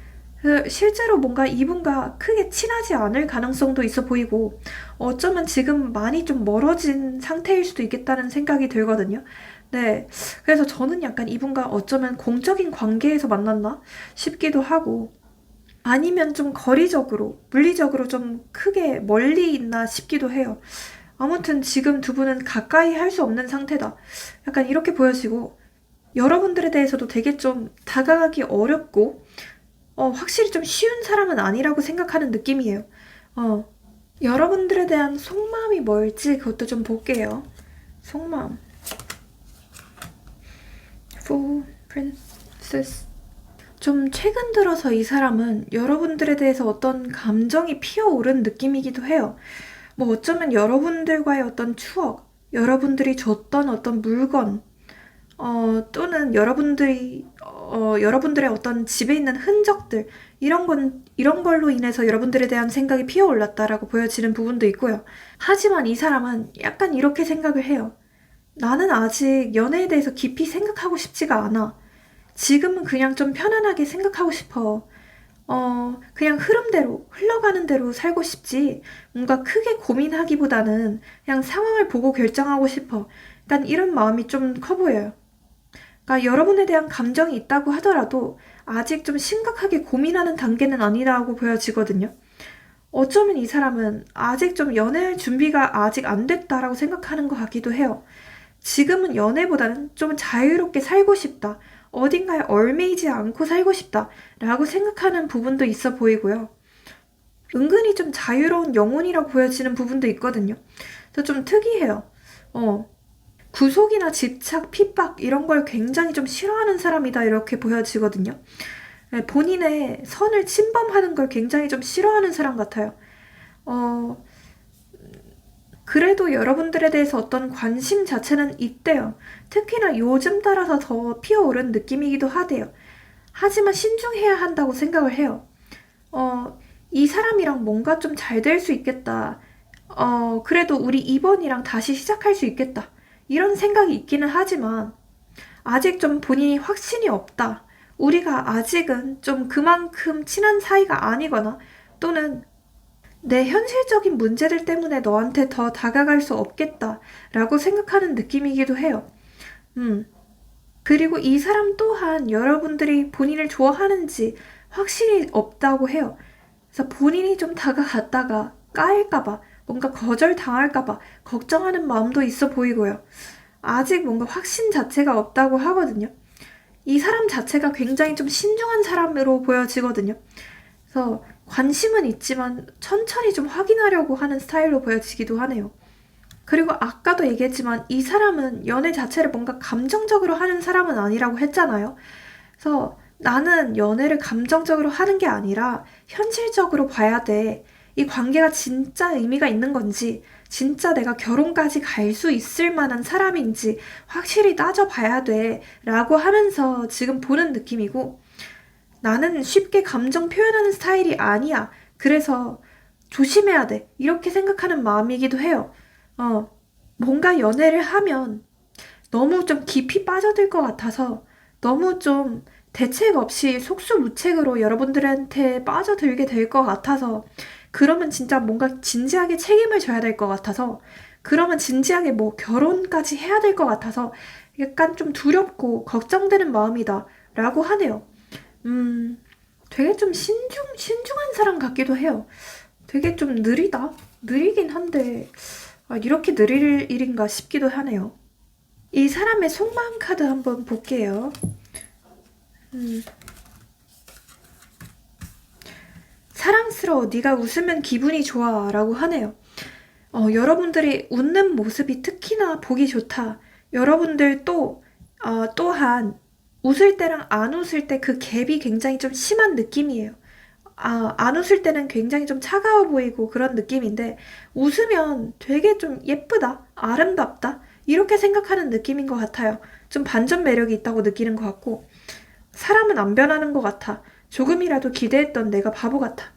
Speaker 1: 실제로 뭔가 이분과 크게 친하지 않을 가능성도 있어 보이고 어쩌면 지금 많이 좀 멀어진 상태일 수도 있겠다는 생각이 들거든요. 네. 그래서 저는 약간 이분과 어쩌면 공적인 관계에서 만났나 싶기도 하고 아니면 좀 거리적으로, 물리적으로 좀 크게 멀리 있나 싶기도 해요. 아무튼 지금 두 분은 가까이 할 수 없는 상태다. 약간 이렇게 보여지고 여러분들에 대해서도 되게 좀 다가가기 어렵고 확실히 좀 쉬운 사람은 아니라고 생각하는 느낌이에요. 어, 여러분들에 대한 속마음이 뭘지 그것도 좀 볼게요. 속마음. Fool, Princess. 좀 최근 들어서 이 사람은 여러분들에 대해서 어떤 감정이 피어오른 느낌이기도 해요. 뭐 어쩌면 여러분들과의 어떤 추억, 여러분들이 줬던 어떤 물건, 또는 여러분들의 어떤 집에 있는 흔적들, 이런 걸로 인해서 여러분들에 대한 생각이 피어올랐다라고 보여지는 부분도 있고요. 하지만 이 사람은 약간 이렇게 생각을 해요. 나는 아직 연애에 대해서 깊이 생각하고 싶지가 않아. 지금은 그냥 좀 편안하게 생각하고 싶어. 그냥 흐름대로, 흘러가는 대로 살고 싶지. 뭔가 크게 고민하기보다는 그냥 상황을 보고 결정하고 싶어. 약간 이런 마음이 좀 커 보여요. 그러니까 여러분에 대한 감정이 있다고 하더라도 아직 좀 심각하게 고민하는 단계는 아니라고 보여지거든요. 어쩌면 이 사람은 아직 좀 연애할 준비가 아직 안 됐다라고 생각하는 것 같기도 해요. 지금은 연애보다는 좀 자유롭게 살고 싶다. 어딘가에 얽매이지 않고 살고 싶다. 라고 생각하는 부분도 있어 보이고요. 은근히 좀 자유로운 영혼이라고 보여지는 부분도 있거든요. 그래서 좀 특이해요. 구속이나 집착, 핍박 이런 걸 굉장히 좀 싫어하는 사람이다 이렇게 보여지거든요. 네, 본인의 선을 침범하는 걸 굉장히 좀 싫어하는 사람 같아요. 그래도 여러분들에 대해서 어떤 관심 자체는 있대요. 특히나 요즘 따라서 더 피어오른 느낌이기도 하대요. 하지만 신중해야 한다고 생각을 해요. 이 사람이랑 뭔가 좀 잘 될 수 있겠다. 그래도 우리 이번이랑 다시 시작할 수 있겠다. 이런 생각이 있기는 하지만 아직 좀 본인이 확신이 없다. 우리가 아직은 좀 그만큼 친한 사이가 아니거나 또는 내 현실적인 문제들 때문에 너한테 더 다가갈 수 없겠다라고 생각하는 느낌이기도 해요. 그리고 이 사람 또한 여러분들이 본인을 좋아하는지 확신이 없다고 해요. 그래서 본인이 좀 다가갔다가 까일까봐, 뭔가 거절당할까봐 걱정하는 마음도 있어 보이고요. 아직 뭔가 확신 자체가 없다고 하거든요. 이 사람 자체가 굉장히 좀 신중한 사람으로 보여지거든요. 그래서 관심은 있지만 천천히 좀 확인하려고 하는 스타일로 보여지기도 하네요. 그리고 아까도 얘기했지만 이 사람은 연애 자체를 뭔가 감정적으로 하는 사람은 아니라고 했잖아요. 그래서 나는 연애를 감정적으로 하는 게 아니라 현실적으로 봐야 돼. 이 관계가 진짜 의미가 있는 건지, 진짜 내가 결혼까지 갈 수 있을 만한 사람인지 확실히 따져봐야 돼. 라고 하면서 지금 보는 느낌이고, 나는 쉽게 감정 표현하는 스타일이 아니야. 그래서 조심해야 돼. 이렇게 생각하는 마음이기도 해요. 뭔가 연애를 하면 너무 좀 깊이 빠져들 것 같아서 너무 좀 대책 없이 속수무책으로 여러분들한테 빠져들게 될 것 같아서 그러면 진짜 뭔가 진지하게 책임을 져야 될 것 같아서 그러면 진지하게 뭐 결혼까지 해야 될 것 같아서 약간 좀 두렵고 걱정되는 마음이다 라고 하네요. 되게 좀 신중한 사람 같기도 해요. 되게 좀 느리다? 느리긴 한데, 이렇게 느릴 일인가 싶기도 하네요. 이 사람의 속마음 카드 한번 볼게요. 사랑스러워. 네가 웃으면 기분이 좋아. 라고 하네요. 여러분들이 웃는 모습이 특히나 보기 좋다. 여러분들 또한 웃을 때랑 안 웃을 때 그 갭이 굉장히 좀 심한 느낌이에요. 안 웃을 때는 굉장히 좀 차가워 보이고 그런 느낌인데, 웃으면 되게 좀 예쁘다, 아름답다, 이렇게 생각하는 느낌인 것 같아요. 좀 반전 매력이 있다고 느끼는 것 같고, 사람은 안 변하는 것 같아. 조금이라도 기대했던 내가 바보 같아.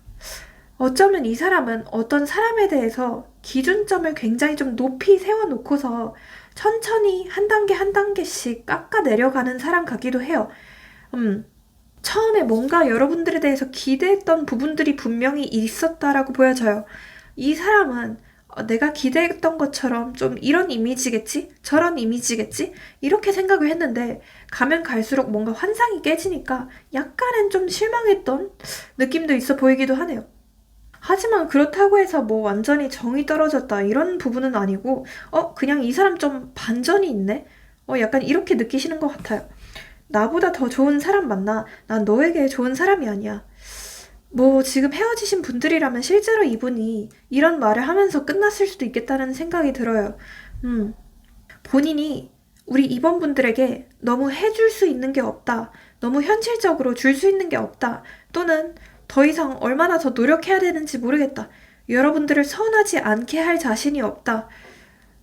Speaker 1: 어쩌면 이 사람은 어떤 사람에 대해서 기준점을 굉장히 좀 높이 세워놓고서 천천히 한 단계 한 단계씩 깎아 내려가는 사람 같기도 해요. 처음에 뭔가 여러분들에 대해서 기대했던 부분들이 분명히 있었다라고 보여져요. 이 사람은 내가 기대했던 것처럼 좀 이런 이미지겠지? 저런 이미지겠지? 이렇게 생각을 했는데, 가면 갈수록 뭔가 환상이 깨지니까 약간은 좀 실망했던 느낌도 있어 보이기도 하네요. 하지만 그렇다고 해서 뭐 완전히 정이 떨어졌다 이런 부분은 아니고, 그냥 이 사람 좀 반전이 있네? 약간 이렇게 느끼시는 것 같아요. 나보다 더 좋은 사람 만나. 난 너에게 좋은 사람이 아니야. 뭐 지금 헤어지신 분들이라면 실제로 이분이 이런 말을 하면서 끝났을 수도 있겠다는 생각이 들어요. 음, 본인이 우리 이번분들에게 너무 해줄 수 있는 게 없다. 너무 현실적으로 줄 수 있는 게 없다. 또는 더 이상 얼마나 더 노력해야 되는지 모르겠다. 여러분들을 서운하지 않게 할 자신이 없다.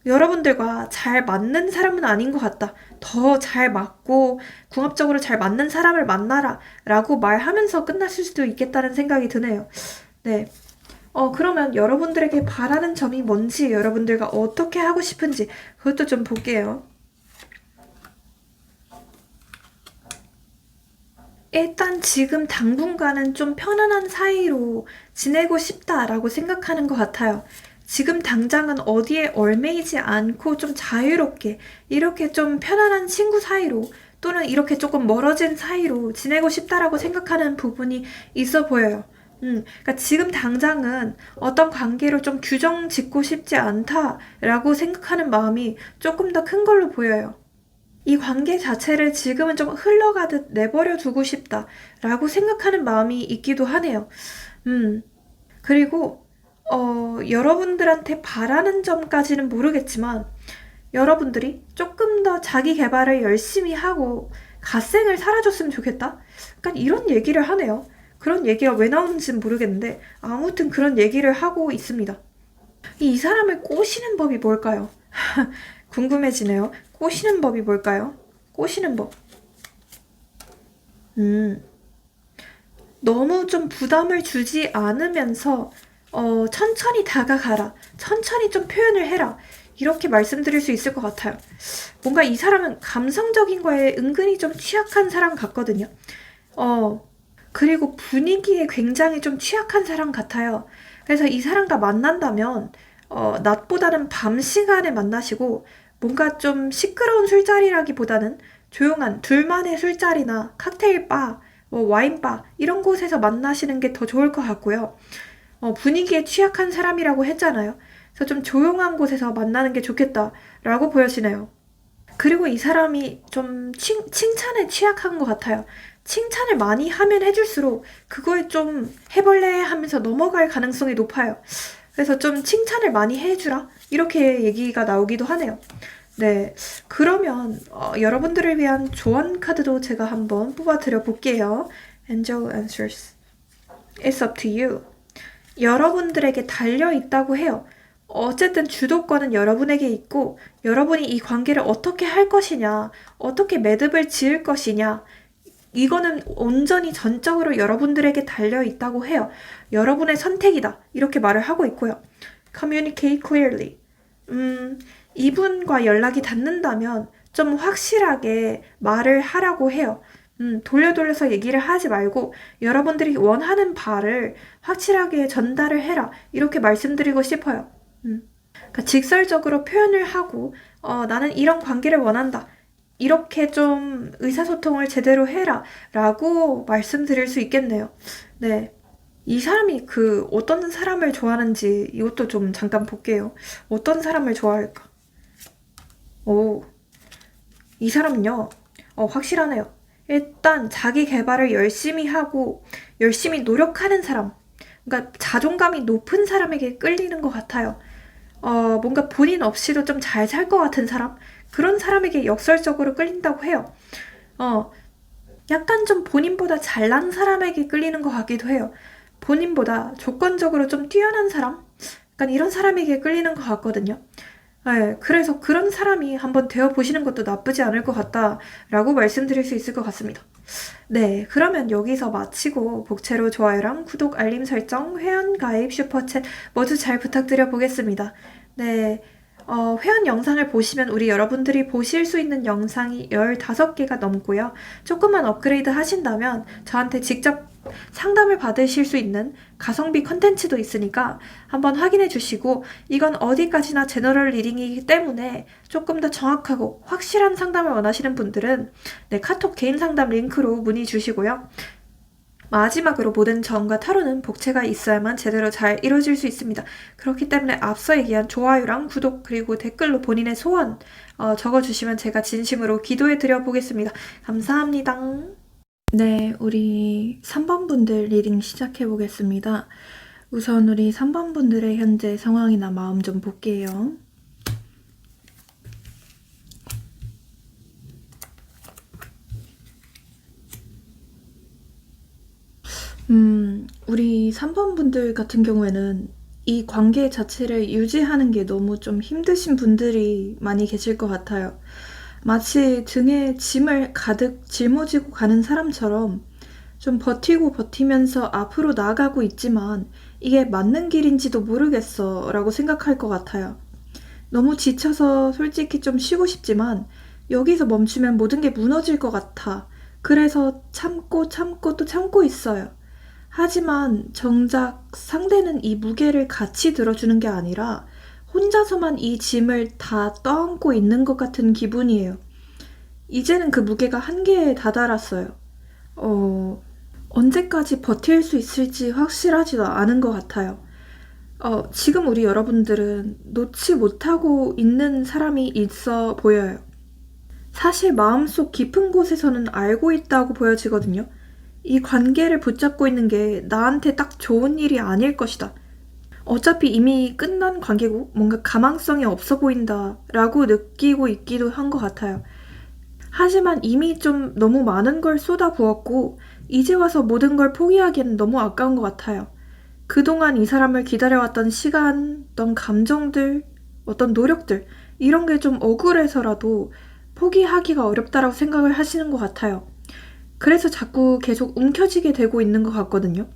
Speaker 1: 여러분들과 잘 맞는 사람은 아닌 것 같다. 더 잘 맞고 궁합적으로 잘 맞는 사람을 만나라 라고 말하면서 끝났을 수도 있겠다는 생각이 드네요. 네. 그러면 여러분들에게 바라는 점이 뭔지, 여러분들과 어떻게 하고 싶은지 그것도 좀 볼게요. 일단 지금 당분간은 좀 편안한 사이로 지내고 싶다라고 생각하는 것 같아요. 지금 당장은 어디에 얽매이지 않고 좀 자유롭게 이렇게 좀 편안한 친구 사이로, 또는 이렇게 조금 멀어진 사이로 지내고 싶다라고 생각하는 부분이 있어 보여요. 그러니까 지금 당장은 어떤 관계로 좀 규정 짓고 싶지 않다라고 생각하는 마음이 조금 더 큰 걸로 보여요. 이 관계 자체를 지금은 좀 흘러가듯 내버려 두고 싶다라고 생각하는 마음이 있기도 하네요. 음, 그리고, 여러분들한테 바라는 점까지는 모르겠지만, 여러분들이 조금 더 자기 개발을 열심히 하고 갓생을 살아줬으면 좋겠다? 약간 이런 얘기를 하네요. 그런 얘기가 왜 나오는지는 모르겠는데, 아무튼 그런 얘기를 하고 있습니다. 이 사람을 꼬시는 법이 뭘까요? 궁금해지네요. 꼬시는 법이 뭘까요? 꼬시는 법. 음, 너무 좀 부담을 주지 않으면서, 천천히 다가가라. 천천히 좀 표현을 해라. 이렇게 말씀드릴 수 있을 것 같아요. 뭔가 이 사람은 감성적인 거에 은근히 좀 취약한 사람 같거든요. 그리고 분위기에 굉장히 좀 취약한 사람 같아요. 그래서 이 사람과 만난다면, 낮보다는 밤 시간에 만나시고, 뭔가 좀 시끄러운 술자리라기보다는 조용한 둘만의 술자리나 칵테일 바, 뭐 와인 바, 이런 곳에서 만나시는 게 더 좋을 것 같고요. 분위기에 취약한 사람이라고 했잖아요. 그래서 좀 조용한 곳에서 만나는 게 좋겠다라고 보여지네요. 그리고 이 사람이 좀 칭찬에 취약한 것 같아요. 칭찬을 많이 하면 해줄수록 그거에 좀 해볼래 하면서 넘어갈 가능성이 높아요. 그래서 좀 칭찬을 많이 해주라, 이렇게 얘기가 나오기도 하네요. 네, 그러면 여러분들을 위한 조언 카드도 제가 한번 뽑아드려 볼게요. Angel Answers. It's up to you. 여러분들에게 달려있다고 해요. 어쨌든 주도권은 여러분에게 있고, 여러분이 이 관계를 어떻게 할 것이냐, 어떻게 매듭을 지을 것이냐, 이거는 온전히 전적으로 여러분들에게 달려있다고 해요. 여러분의 선택이다, 이렇게 말을 하고 있고요. Communicate clearly. 이분과 연락이 닿는다면 좀 확실하게 말을 하라고 해요. 돌려서 얘기를 하지 말고 여러분들이 원하는 바를 확실하게 전달을 해라, 이렇게 말씀드리고 싶어요. 그러니까 직설적으로 표현을 하고, 나는 이런 관계를 원한다, 이렇게 좀 의사소통을 제대로 해라 라고 말씀드릴 수 있겠네요. 네. 이 사람이 어떤 사람을 좋아하는지 이것도 좀 잠깐 볼게요. 어떤 사람을 좋아할까? 오, 이 사람은요, 확실하네요. 일단 자기 개발을 열심히 하고 열심히 노력하는 사람, 그러니까 자존감이 높은 사람에게 끌리는 것 같아요. 뭔가 본인 없이도 좀 잘 살 것 같은 사람? 그런 사람에게 역설적으로 끌린다고 해요. 어, 약간 좀 본인보다 잘난 사람에게 끌리는 것 같기도 해요. 본인보다 조건적으로 좀 뛰어난 사람? 약간 이런 사람에게 끌리는 것 같거든요. 네, 그래서 그런 사람이 한번 되어보시는 것도 나쁘지 않을 것 같다라고 말씀드릴 수 있을 것 같습니다. 네, 그러면 여기서 마치고 복채로 좋아요랑 구독, 알림 설정, 회원 가입, 슈퍼챗 모두 잘 부탁드려 보겠습니다. 네, 회원 영상을 보시면 우리 여러분들이 보실 수 있는 영상이 15개가 넘고요. 조금만 업그레이드 하신다면 저한테 직접 상담을 받으실 수 있는 가성비 컨텐츠도 있으니까 한번 확인해 주시고, 이건 어디까지나 제너럴 리딩이기 때문에 조금 더 정확하고 확실한 상담을 원하시는 분들은 네, 카톡 개인 상담 링크로 문의 주시고요. 마지막으로 모든 점과 타로는 복채가 있어야만 제대로 잘 이루어질 수 있습니다. 그렇기 때문에 앞서 얘기한 좋아요랑 구독 그리고 댓글로 본인의 소원 적어주시면 제가 진심으로 기도해 드려 보겠습니다. 감사합니다. 네, 우리 3번 분들 리딩 시작해 보겠습니다. 우선 우리 3번 분들의 현재 상황이나 마음 좀 볼게요. 우리 3번 분들 같은 경우에는 이 관계 자체를 유지하는 게 너무 좀 힘드신 분들이 많이 계실 것 같아요. 마치 등에 짐을 가득 짊어지고 가는 사람처럼 좀 버티고 버티면서 앞으로 나아가고 있지만 이게 맞는 길인지도 모르겠어 라고 생각할 것 같아요. 너무 지쳐서 솔직히 좀 쉬고 싶지만 여기서 멈추면 모든 게 무너질 것 같아. 그래서 참고 참고 또 참고 있어요. 하지만 정작 상대는 이 무게를 같이 들어주는 게 아니라 혼자서만 이 짐을 다 떠안고 있는 것 같은 기분이에요. 이제는 그 무게가 한계에 다다랐어요. 언제까지 버틸 수 있을지 확실하지도 않은 것 같아요. 지금 우리 여러분들은 놓지 못하고 있는 사람이 있어 보여요. 사실 마음속 깊은 곳에서는 알고 있다고 보여지거든요. 이 관계를 붙잡고 있는 게 나한테 딱 좋은 일이 아닐 것이다. 어차피 이미 끝난 관계고 뭔가 가망성이 없어 보인다 라고 느끼고 있기도 한 것 같아요. 하지만 이미 좀 너무 많은 걸 쏟아부었고 이제 와서 모든 걸 포기하기에는 너무 아까운 것 같아요. 그동안 이 사람을 기다려왔던 시간, 어떤 감정들, 어떤 노력들 이런 게 좀 억울해서라도 포기하기가 어렵다라고 생각을 하시는 것 같아요. 그래서 자꾸 계속 움켜쥐게 되고 있는 것 같거든요.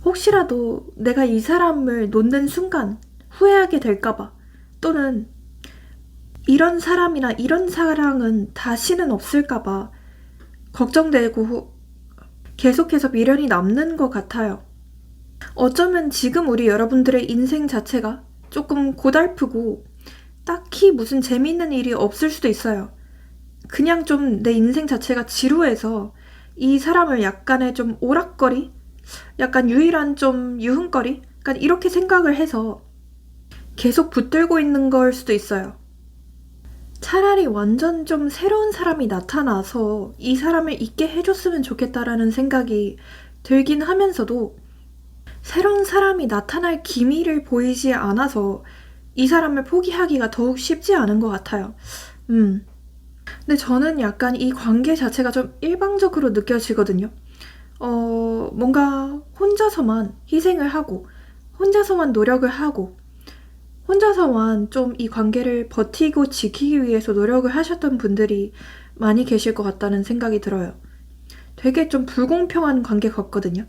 Speaker 1: 혹시라도 내가 이 사람을 놓는 순간 후회하게 될까봐, 또는 이런 사람이나 이런 사랑은 다시는 없을까봐 걱정되고 계속해서 미련이 남는 것 같아요. 어쩌면 지금 우리 여러분들의 인생 자체가 조금 고달프고 딱히 무슨 재미있는 일이 없을 수도 있어요. 그냥 좀 내 인생 자체가 지루해서 이 사람을 약간의 좀 오락거리? 약간 유일한 좀 유흥거리? 약간 이렇게 생각을 해서 계속 붙들고 있는 걸 수도 있어요. 차라리 완전 좀 새로운 사람이 나타나서 이 사람을 있게 해줬으면 좋겠다라는 생각이 들긴 하면서도 새로운 사람이 나타날 기미를 보이지 않아서 이 사람을 포기하기가 더욱 쉽지 않은 것 같아요. 근데 저는 약간 이 관계 자체가 좀 일방적으로 느껴지거든요. 뭔가 혼자서만 희생을 하고, 혼자서만 노력을 하고, 혼자서만 좀 이 관계를 버티고 지키기 위해서 노력을 하셨던 분들이 많이 계실 것 같다는 생각이 들어요. 되게 좀 불공평한 관계 같거든요.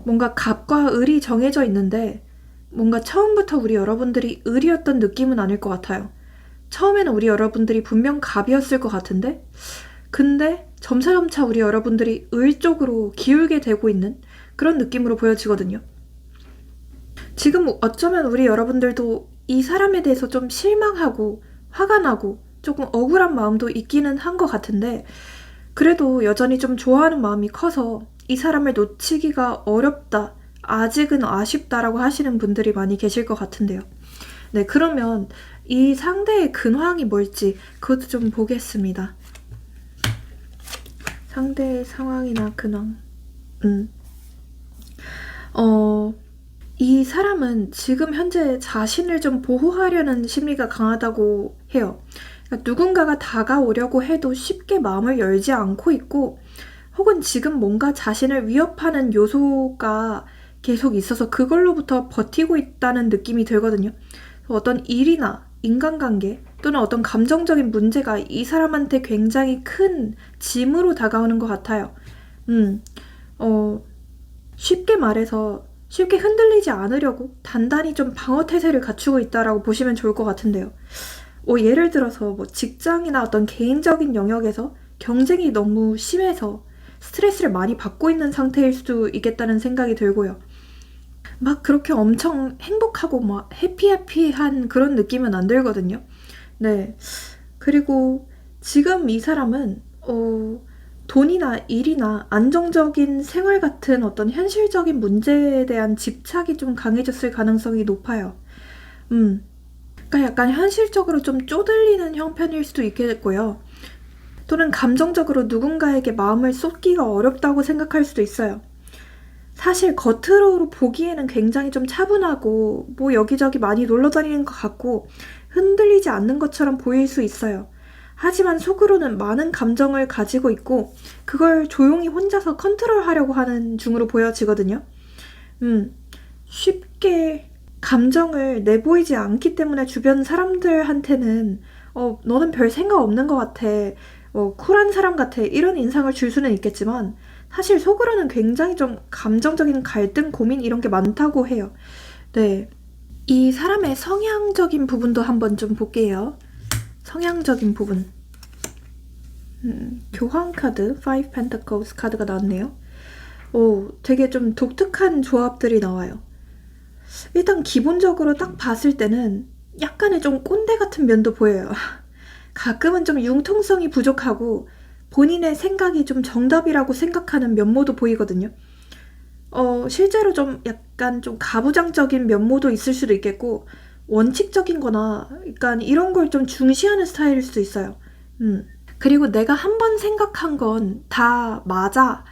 Speaker 1: 뭔가 갑과 을이 정해져 있는데 뭔가 처음부터 우리 여러분들이 을이었던 느낌은 아닐 것 같아요. 처음에는 우리 여러분들이 분명 갑이었을 것 같은데, 근데 점차점차 우리 여러분들이 을 쪽으로 기울게 되고 있는 그런 느낌으로 보여지거든요. 지금 어쩌면 우리 여러분들도 이 사람에 대해서 좀 실망하고 화가 나고 조금 억울한 마음도 있기는 한 것 같은데, 그래도 여전히 좀 좋아하는 마음이 커서 이 사람을 놓치기가 어렵다, 아직은 아쉽다라고 하시는 분들이 많이 계실 것 같은데요. 네, 그러면 이 상대의 근황이 뭘지 그것도 좀 보겠습니다. 상대의 상황이나 근황. 이 사람은 지금 현재 자신을 좀 보호하려는 심리가 강하다고 해요. 그러니까 누군가가 다가오려고 해도 쉽게 마음을 열지 않고 있고, 혹은 지금 뭔가 자신을 위협하는 요소가 계속 있어서 그걸로부터 버티고 있다는 느낌이 들거든요. 어떤 일이나 인간관계 또는 어떤 감정적인 문제가 이 사람한테 굉장히 큰 짐으로 다가오는 것 같아요. 쉽게 말해서 쉽게 흔들리지 않으려고 단단히 좀 방어 태세를 갖추고 있다라고 보시면 좋을 것 같은데요. 예를 들어서 뭐 직장이나 어떤 개인적인 영역에서 경쟁이 너무 심해서 스트레스를 많이 받고 있는 상태일 수도 있겠다는 생각이 들고요. 막 그렇게 엄청 행복하고 막 해피해피한 그런 느낌은 안 들거든요. 네. 그리고 지금 이 사람은 돈이나 일이나 안정적인 생활 같은 어떤 현실적인 문제에 대한 집착이 좀 강해졌을 가능성이 높아요. 그러니까 약간 현실적으로 좀 쪼들리는 형편일 수도 있겠고요. 또는 감정적으로 누군가에게 마음을 쏟기가 어렵다고 생각할 수도 있어요. 사실 겉으로 보기에는 굉장히 좀 차분하고 뭐 여기저기 많이 놀러 다니는 것 같고 흔들리지 않는 것처럼 보일 수 있어요. 하지만 속으로는 많은 감정을 가지고 있고 그걸 조용히 혼자서 컨트롤하려고 하는 중으로 보여지거든요. 쉽게 감정을 내보이지 않기 때문에 주변 사람들한테는 너는 별 생각 없는 것 같아. 쿨한 사람 같아. 이런 인상을 줄 수는 있겠지만 사실 속으로는 굉장히 좀 감정적인 갈등, 고민 이런 게 많다고 해요. 네. 이 사람의 성향적인 부분도 한번 좀 볼게요. 성향적인 부분. 교황 카드, Five Pentacles 카드가 나왔네요. 되게 좀 독특한 조합들이 나와요. 일단 기본적으로 딱 봤을 때는 약간의 좀 꼰대 같은 면도 보여요. 가끔은 좀 융통성이 부족하고 본인의 생각이 좀 정답이라고 생각하는 면모도 보이거든요. 실제로 좀 약간 좀 가부장적인 면모도 있을 수도 있겠고 원칙적인 거나 약간 이런 걸 좀 중시하는 스타일일 수도 있어요. 그리고 내가 한 번 생각한 건 다 맞아.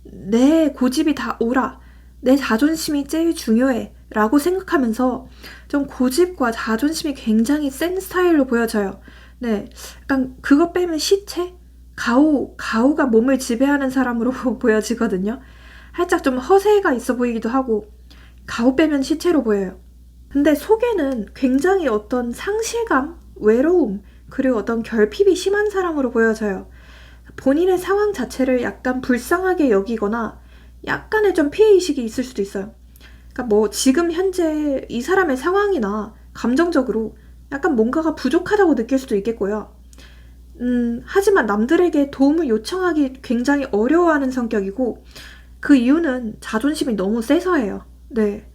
Speaker 1: 내 고집이 다 옳아. 내 자존심이 제일 중요해. 라고 생각하면서 좀 고집과 자존심이 굉장히 센 스타일로 보여져요. 네. 약간 그거 빼면 시체? 가오가 몸을 지배하는 사람으로 보여지거든요. 살짝 좀 허세가 있어 보이기도 하고 가오 빼면 시체로 보여요. 근데 속에는 굉장히 어떤 상실감, 외로움, 그리고 어떤 결핍이 심한 사람으로 보여져요. 본인의 상황 자체를 약간 불쌍하게 여기거나 약간의 좀 피해의식이 있을 수도 있어요. 그러니까 뭐 지금 현재 이 사람의 상황이나 감정적으로 약간 뭔가가 부족하다고 느낄 수도 있겠고요. 하지만 남들에게 도움을 요청하기 굉장히 어려워하는 성격이고 그 이유는 자존심이 너무 세서예요. 네.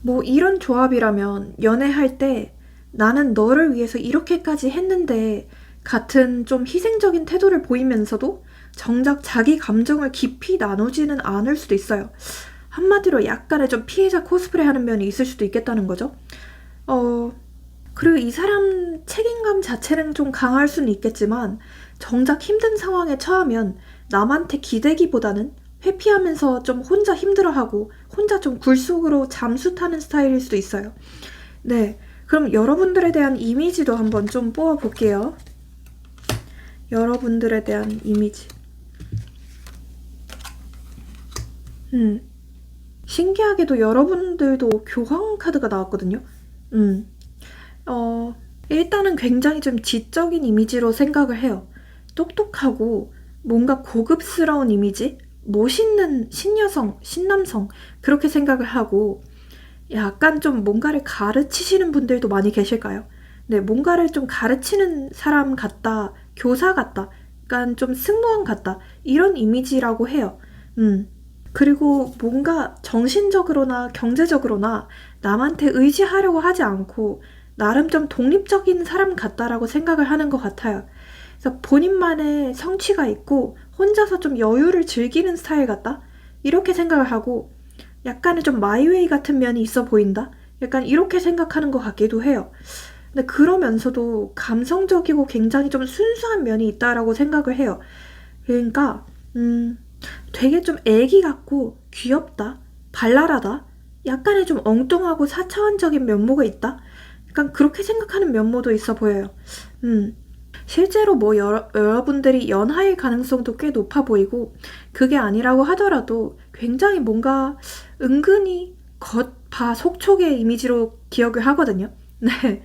Speaker 1: 뭐 이런 조합이라면 연애할 때 나는 너를 위해서 이렇게까지 했는데 같은 좀 희생적인 태도를 보이면서도 정작 자기 감정을 깊이 나누지는 않을 수도 있어요. 한마디로 약간의 좀 피해자 코스프레 하는 면이 있을 수도 있겠다는 거죠. 그리고 이 사람 책임감 자체는 좀 강할 수는 있겠지만 정작 힘든 상황에 처하면 남한테 기대기보다는 회피하면서 좀 혼자 힘들어하고 혼자 좀 굴속으로 잠수 타는 스타일일 수도 있어요. 네, 그럼 여러분들에 대한 이미지도 한번 좀 뽑아볼게요. 여러분들에 대한 이미지. 신기하게도 여러분들도 교황 카드가 나왔거든요. 일단은 굉장히 좀 지적인 이미지로 생각을 해요. 똑똑하고 뭔가 고급스러운 이미지? 멋있는 신여성, 신남성 그렇게 생각을 하고 약간 좀 뭔가를 가르치시는 분들도 많이 계실까요? 네, 뭔가를 좀 가르치는 사람 같다, 교사 같다, 약간 좀 승무원 같다 이런 이미지라고 해요. 그리고 뭔가 정신적으로나 경제적으로나 남한테 의지하려고 하지 않고 나름 좀 독립적인 사람 같다라고 생각을 하는 것 같아요. 그래서 본인만의 성취가 있고 혼자서 좀 여유를 즐기는 스타일 같다? 이렇게 생각을 하고 약간의 좀 마이웨이 같은 면이 있어 보인다? 약간 이렇게 생각하는 것 같기도 해요. 근데 그러면서도 감성적이고 굉장히 좀 순수한 면이 있다라고 생각을 해요. 그러니까 되게 좀 애기 같고 귀엽다, 발랄하다, 약간의 좀 엉뚱하고 사차원적인 면모가 있다. 약간 그렇게 생각하는 면모도 있어 보여요. 음, 실제로 뭐 여러분들이 연하일 가능성도 꽤 높아 보이고 그게 아니라고 하더라도 굉장히 뭔가 은근히 겉바 속촉의 이미지로 기억을 하거든요. 네.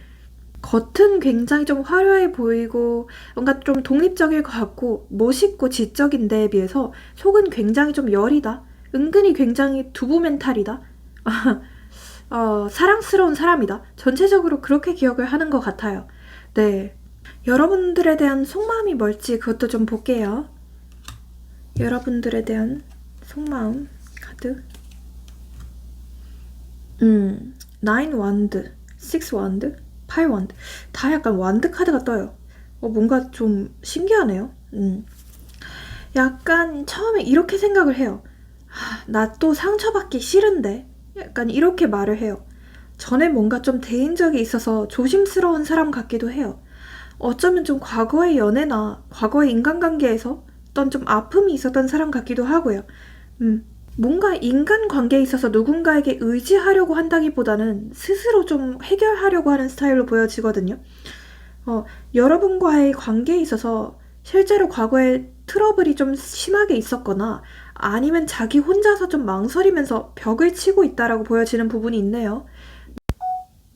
Speaker 1: 겉은 굉장히 좀 화려해 보이고 뭔가 좀 독립적일 것 같고 멋있고 지적인 데에 비해서 속은 굉장히 좀 여리다. 은근히 굉장히 두부 멘탈이다. 사랑스러운 사람이다. 전체적으로 그렇게 기억을 하는 것 같아요. 네. 여러분들에 대한 속마음이 뭘지 그것도 좀 볼게요. 여러분들에 대한 속마음 카드. 9 완드, 6 완드, 8 완드. 다 약간 완드 카드가 떠요. 뭔가 좀 신기하네요. 약간 처음에 이렇게 생각을 해요. 나 또 상처받기 싫은데? 약간 이렇게 말을 해요. 전에 뭔가 좀 대인 적이 있어서 조심스러운 사람 같기도 해요. 어쩌면 좀 과거의 연애나 과거의 인간관계에서 어떤 좀 아픔이 있었던 사람 같기도 하고요. 뭔가 인간관계에 있어서 누군가에게 의지하려고 한다기보다는 스스로 좀 해결하려고 하는 스타일로 보여지거든요. 여러분과의 관계에 있어서 실제로 과거에 트러블이 좀 심하게 있었거나 아니면 자기 혼자서 좀 망설이면서 벽을 치고 있다라고 보여지는 부분이 있네요.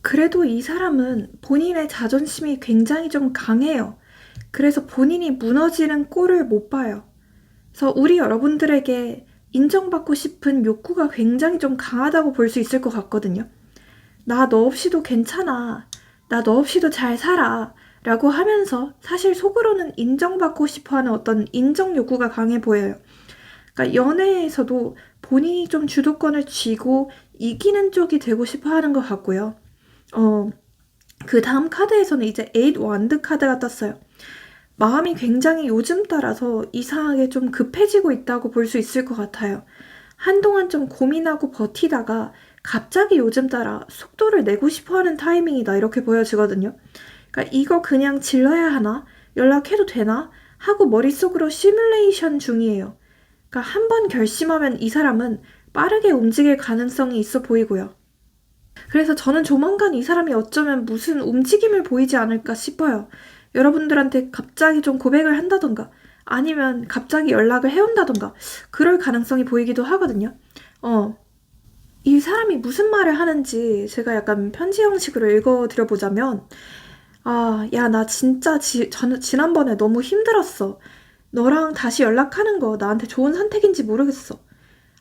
Speaker 1: 그래도 이 사람은 본인의 자존심이 굉장히 좀 강해요. 그래서 본인이 무너지는 꼴을 못 봐요. 그래서 우리 여러분들에게 인정받고 싶은 욕구가 굉장히 좀 강하다고 볼 수 있을 것 같거든요. 나 너 없이도 괜찮아. 나 너 없이도 잘 살아. 라고 하면서 사실 속으로는 인정받고 싶어 하는 어떤 인정 욕구가 강해 보여요. 그러니까 연애에서도 본인이 좀 주도권을 쥐고 이기는 쪽이 되고 싶어 하는 것 같고요. 그 다음 카드에서는 이제 8 완드 카드가 떴어요. 마음이 굉장히 요즘 따라서 이상하게 좀 급해지고 있다고 볼 수 있을 것 같아요. 한동안 좀 고민하고 버티다가 갑자기 요즘 따라 속도를 내고 싶어 하는 타이밍이다 이렇게 보여지거든요. 그러니까 이거 그냥 질러야 하나? 연락해도 되나? 하고 머릿속으로 시뮬레이션 중이에요. 그러니까 한 번 결심하면 이 사람은 빠르게 움직일 가능성이 있어 보이고요. 그래서 저는 조만간 이 사람이 어쩌면 무슨 움직임을 보이지 않을까 싶어요. 여러분들한테 갑자기 좀 고백을 한다던가 아니면 갑자기 연락을 해온다던가 그럴 가능성이 보이기도 하거든요. 이 사람이 무슨 말을 하는지 제가 약간 편지 형식으로 읽어드려보자면 야, 나 진짜 지난번에 너무 힘들었어. 너랑 다시 연락하는 거 나한테 좋은 선택인지 모르겠어.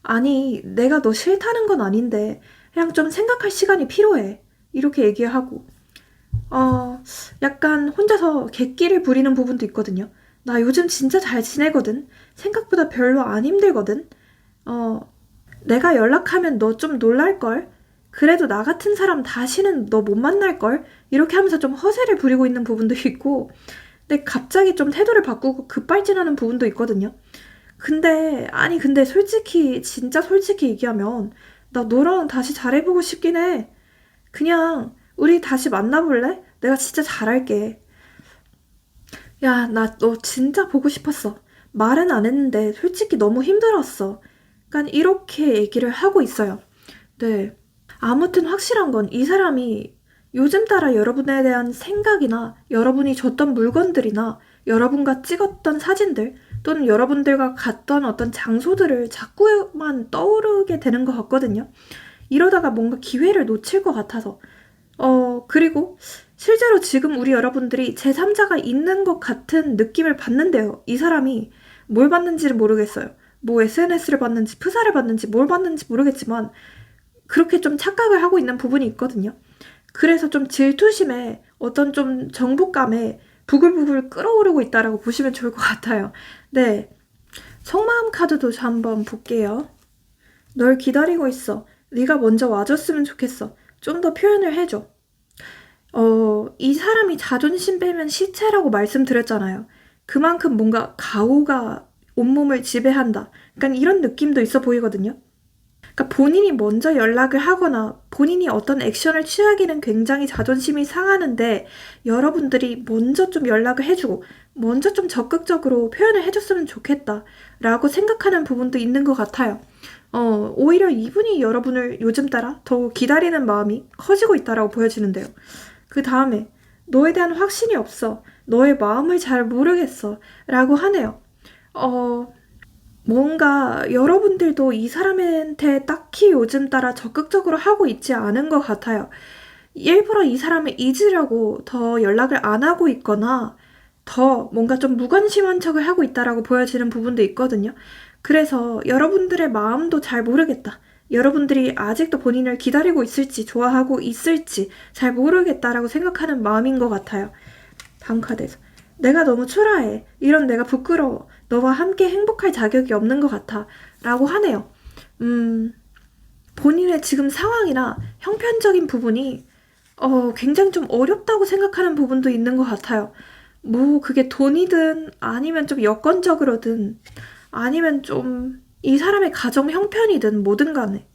Speaker 1: 아니, 내가 너 싫다는 건 아닌데 그냥 좀 생각할 시간이 필요해. 이렇게 얘기하고 약간 혼자서 객기를 부리는 부분도 있거든요. 나 요즘 진짜 잘 지내거든. 생각보다 별로 안 힘들거든. 내가 연락하면 너 좀 놀랄걸? 그래도 나 같은 사람 다시는 너 못 만날걸? 이렇게 하면서 좀 허세를 부리고 있는 부분도 있고, 근데 갑자기 좀 태도를 바꾸고 급발진하는 부분도 있거든요. 근데 솔직히, 진짜 솔직히 얘기하면, 나 너랑 다시 잘해보고 싶긴 해. 그냥, 우리 다시 만나볼래? 내가 진짜 잘할게. 야, 나 너 진짜 보고 싶었어. 말은 안 했는데 솔직히 너무 힘들었어. 약간 이렇게 얘기를 하고 있어요. 네. 아무튼 확실한 건 이 사람이 요즘 따라 여러분에 대한 생각이나 여러분이 줬던 물건들이나 여러분과 찍었던 사진들 또는 여러분들과 갔던 어떤 장소들을 자꾸만 떠오르게 되는 것 같거든요. 이러다가 뭔가 기회를 놓칠 것 같아서. 그리고 실제로 지금 우리 여러분들이 제3자가 있는 것 같은 느낌을 받는데요. 이 사람이 뭘 받는지를 모르겠어요. 뭐 SNS를 봤는지 프사를 봤는지 뭘 봤는지 모르겠지만 그렇게 좀 착각을 하고 있는 부분이 있거든요. 그래서 좀 질투심에 어떤 좀 정복감에 부글부글 끓어오르고 있다라고 보시면 좋을 것 같아요. 네. 속마음 카드도 한번 볼게요. 널 기다리고 있어. 네가 먼저 와줬으면 좋겠어. 좀 더 표현을 해줘. 이 사람이 자존심 빼면 시체라고 말씀드렸잖아요. 그만큼 뭔가 가오가 온몸을 지배한다. 약간 이런 느낌도 있어 보이거든요. 그러니까 본인이 먼저 연락을 하거나 본인이 어떤 액션을 취하기는 굉장히 자존심이 상하는데 여러분들이 먼저 좀 연락을 해주고 먼저 좀 적극적으로 표현을 해줬으면 좋겠다라고 생각하는 부분도 있는 것 같아요. 오히려 이분이 여러분을 요즘 따라 더 기다리는 마음이 커지고 있다라고 보여지는데요. 그 다음에 너에 대한 확신이 없어. 너의 마음을 잘 모르겠어. 라고 하네요. 뭔가 여러분들도 이 사람한테 딱히 요즘 따라 적극적으로 하고 있지 않은 것 같아요. 일부러 이 사람을 잊으려고 더 연락을 안 하고 있거나 더 뭔가 좀 무관심한 척을 하고 있다라고 보여지는 부분도 있거든요. 그래서 여러분들의 마음도 잘 모르겠다. 여러분들이 아직도 본인을 기다리고 있을지 좋아하고 있을지 잘 모르겠다라고 생각하는 마음인 것 같아요. 다음 카드에서 내가 너무 초라해. 이런 내가 부끄러워. 너와 함께 행복할 자격이 없는 것 같아. 라고 하네요. 본인의 지금 상황이나 형편적인 부분이 굉장히 좀 어렵다고 생각하는 부분도 있는 것 같아요. 뭐 그게 돈이든 아니면 좀 여건적으로든 아니면 좀 이 사람의 가정 형편이든 뭐든 간에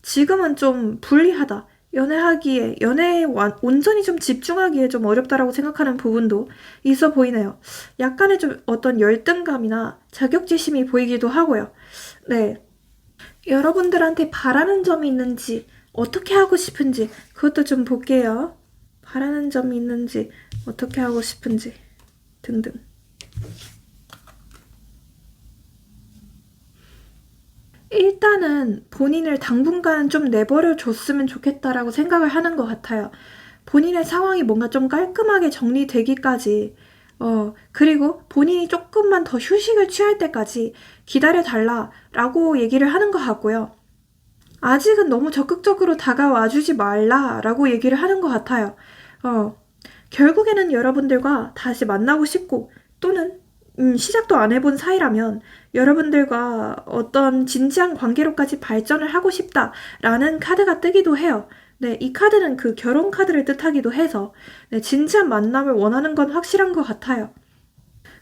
Speaker 1: 지금은 좀 불리하다. 연애에 온전히 좀 집중하기에 좀 어렵다라고 생각하는 부분도 있어 보이네요. 약간의 좀 어떤 열등감이나 자격지심이 보이기도 하고요. 네. 여러분들한테 바라는 점이 있는지, 어떻게 하고 싶은지, 그것도 좀 볼게요. 바라는 점이 있는지, 어떻게 하고 싶은지, 등등. 일단은 본인을 당분간 좀 내버려 줬으면 좋겠다라고 생각을 하는 것 같아요. 본인의 상황이 뭔가 좀 깔끔하게 정리되기까지, 그리고 본인이 조금만 더 휴식을 취할 때까지 기다려달라라고 얘기를 하는 것 같고요. 아직은 너무 적극적으로 다가와주지 말라라고 얘기를 하는 것 같아요. 결국에는 여러분들과 다시 만나고 싶고 또는 시작도 안 해본 사이라면 여러분들과 어떤 진지한 관계로까지 발전을 하고 싶다라는 카드가 뜨기도 해요. 네, 이 카드는 그 결혼 카드를 뜻하기도 해서 네, 진지한 만남을 원하는 건 확실한 것 같아요.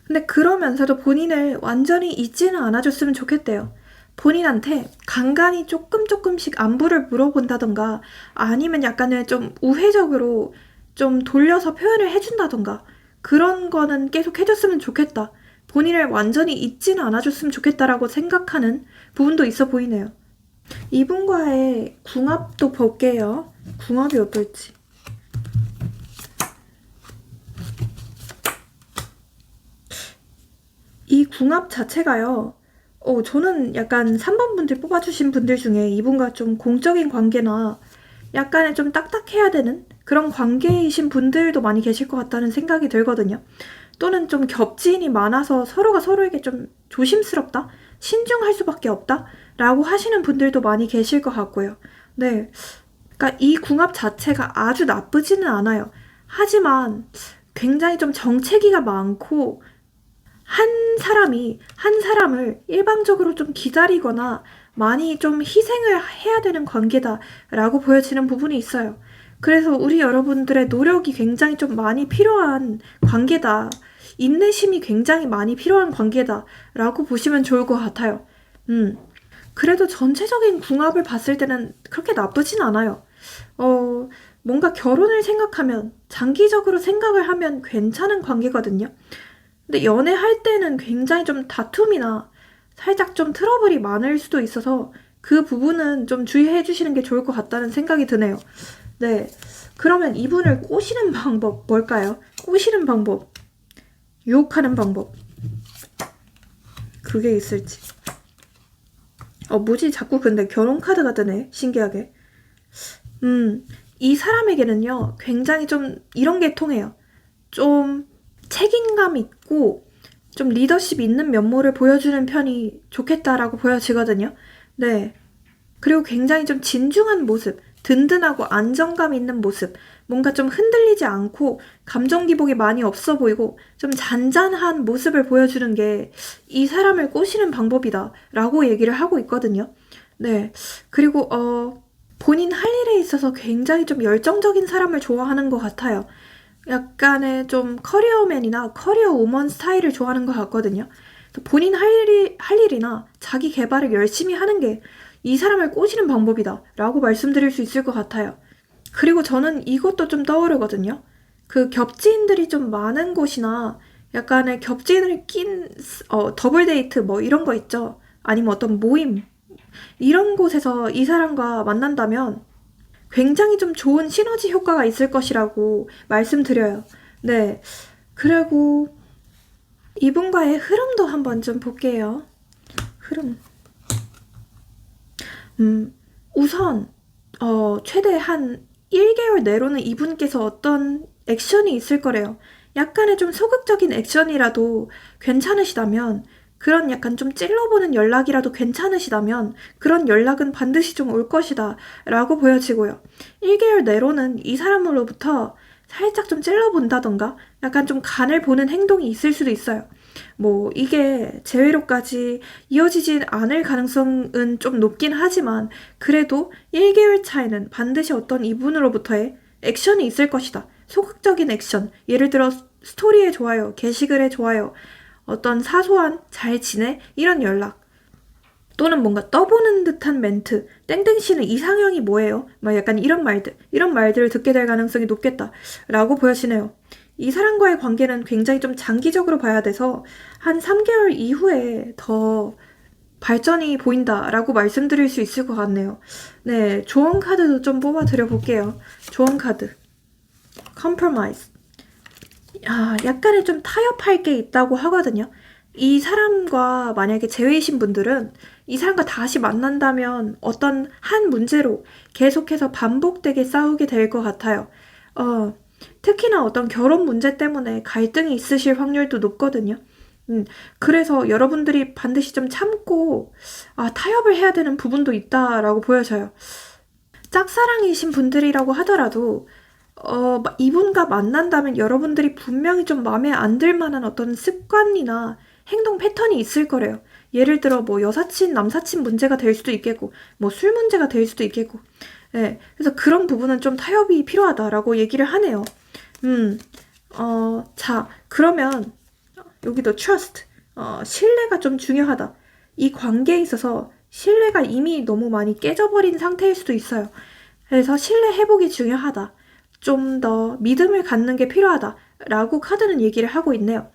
Speaker 1: 근데 그러면서도 본인을 완전히 잊지는 않아줬으면 좋겠대요. 본인한테 간간히 조금씩 안부를 물어본다던가 아니면 약간의 좀 우회적으로 좀 돌려서 표현을 해준다던가 그런 거는 계속 해줬으면 좋겠다. 본인을 완전히 잊지는 않아줬으면 좋겠다라고 생각하는 부분도 있어 보이네요. 이분과의 궁합도 볼게요. 궁합이 어떨지. 이 궁합 자체가요. 저는 약간 3번 분들 뽑아주신 분들 중에 이분과 좀 공적인 관계나 약간의 좀 딱딱해야 되는 그런 관계이신 분들도 많이 계실 것 같다는 생각이 들거든요. 또는 좀 겹지인이 많아서 서로가 서로에게 좀 조심스럽다? 신중할 수밖에 없다? 라고 하시는 분들도 많이 계실 것 같고요. 네. 그러니까 이 궁합 자체가 아주 나쁘지는 않아요. 하지만 굉장히 좀 정체기가 많고 한 사람이 한 사람을 일방적으로 좀 기다리거나 많이 좀 희생을 해야 되는 관계다라고 보여지는 부분이 있어요. 그래서 우리 여러분들의 노력이 굉장히 좀 많이 필요한 관계다. 인내심이 굉장히 많이 필요한 관계다라고 보시면 좋을 것 같아요. 그래도 전체적인 궁합을 봤을 때는 그렇게 나쁘진 않아요. 뭔가 결혼을 생각하면, 장기적으로 생각을 하면 괜찮은 관계거든요. 근데 연애할 때는 굉장히 좀 다툼이나 살짝 좀 트러블이 많을 수도 있어서 그 부분은 좀 주의해 주시는 게 좋을 것 같다는 생각이 드네요. 네. 그러면 이분을 꼬시는 방법 뭘까요? 꼬시는 방법. 유혹하는 방법. 그게 있을지. 뭐지? 자꾸 근데 결혼 카드가 뜨네. 신기하게. 이 사람에게는요, 굉장히 좀 이런 게 통해요. 좀 책임감 있고 좀 리더십 있는 면모를 보여주는 편이 좋겠다라고 보여지거든요. 네. 그리고 굉장히 좀 진중한 모습, 든든하고 안정감 있는 모습, 뭔가 좀 흔들리지 않고 감정 기복이 많이 없어 보이고 좀 잔잔한 모습을 보여주는 게 이 사람을 꼬시는 방법이다 라고 얘기를 하고 있거든요. 네. 그리고 본인 할 일에 있어서 굉장히 좀 열정적인 사람을 좋아하는 것 같아요. 약간의 좀 커리어맨이나 커리어우먼 스타일을 좋아하는 것 같거든요. 본인 할 일이나 자기 개발을 열심히 하는 게 이 사람을 꼬시는 방법이다 라고 말씀드릴 수 있을 것 같아요. 그리고 저는 이것도 좀 떠오르거든요. 그 겹지인들이 좀 많은 곳이나 약간의 겹지인을 낀 더블 데이트 뭐 이런 거 있죠. 아니면 어떤 모임 이런 곳에서 이 사람과 만난다면 굉장히 좀 좋은 시너지 효과가 있을 것이라고 말씀드려요. 네. 그리고 이분과의 흐름도 한번 좀 볼게요. 흐름. 우선 최대 한 1개월 내로는 이분께서 어떤 액션이 있을 거래요. 약간의 좀 소극적인 액션이라도 괜찮으시다면, 그런 약간 좀 찔러보는 연락이라도 괜찮으시다면 그런 연락은 반드시 좀 올 것이다 라고 보여지고요. 1개월 내로는 이 사람으로부터 살짝 좀 찔러본다던가 약간 좀 간을 보는 행동이 있을 수도 있어요. 뭐 이게 재회로까지 이어지진 않을 가능성은 좀 높긴 하지만 그래도 1개월 차에는 반드시 어떤 이분으로부터의 액션이 있을 것이다. 소극적인 액션, 예를 들어 스토리에 좋아요, 게시글에 좋아요, 어떤 사소한 잘 지내? 이런 연락, 또는 뭔가 떠보는 듯한 멘트, 땡땡씨는 이상형이 뭐예요? 막 약간 이런 말들을 듣게 될 가능성이 높겠다 라고 보여지네요. 이 사람과의 관계는 굉장히 좀 장기적으로 봐야 돼서 한 3개월 이후에 더 발전이 보인다라고 말씀드릴 수 있을 것 같네요. 네, 조언 카드도 좀 뽑아드려 볼게요. 조언 카드. compromise. 약간의 좀 타협할 게 있다고 하거든요. 이 사람과 만약에 재회이신 분들은 이 사람과 다시 만난다면 어떤 한 문제로 계속해서 반복되게 싸우게 될 것 같아요. 특히나 어떤 결혼 문제 때문에 갈등이 있으실 확률도 높거든요. 그래서 여러분들이 반드시 좀 참고 타협을 해야 되는 부분도 있다라고 보여져요. 짝사랑이신 분들이라고 하더라도 이분과 만난다면 여러분들이 분명히 좀 마음에 안 들 만한 어떤 습관이나 행동 패턴이 있을 거래요. 예를 들어 뭐 여사친, 남사친 문제가 될 수도 있겠고 뭐 술 문제가 될 수도 있겠고. 네, 그래서 그런 부분은 좀 타협이 필요하다라고 얘기를 하네요. 자, 그러면 여기도 trust, 신뢰가 좀 중요하다. 이 관계에 있어서 신뢰가 이미 너무 많이 깨져버린 상태일 수도 있어요. 그래서 신뢰 회복이 중요하다. 좀 더 믿음을 갖는 게 필요하다 라고 카드는 얘기를 하고 있네요.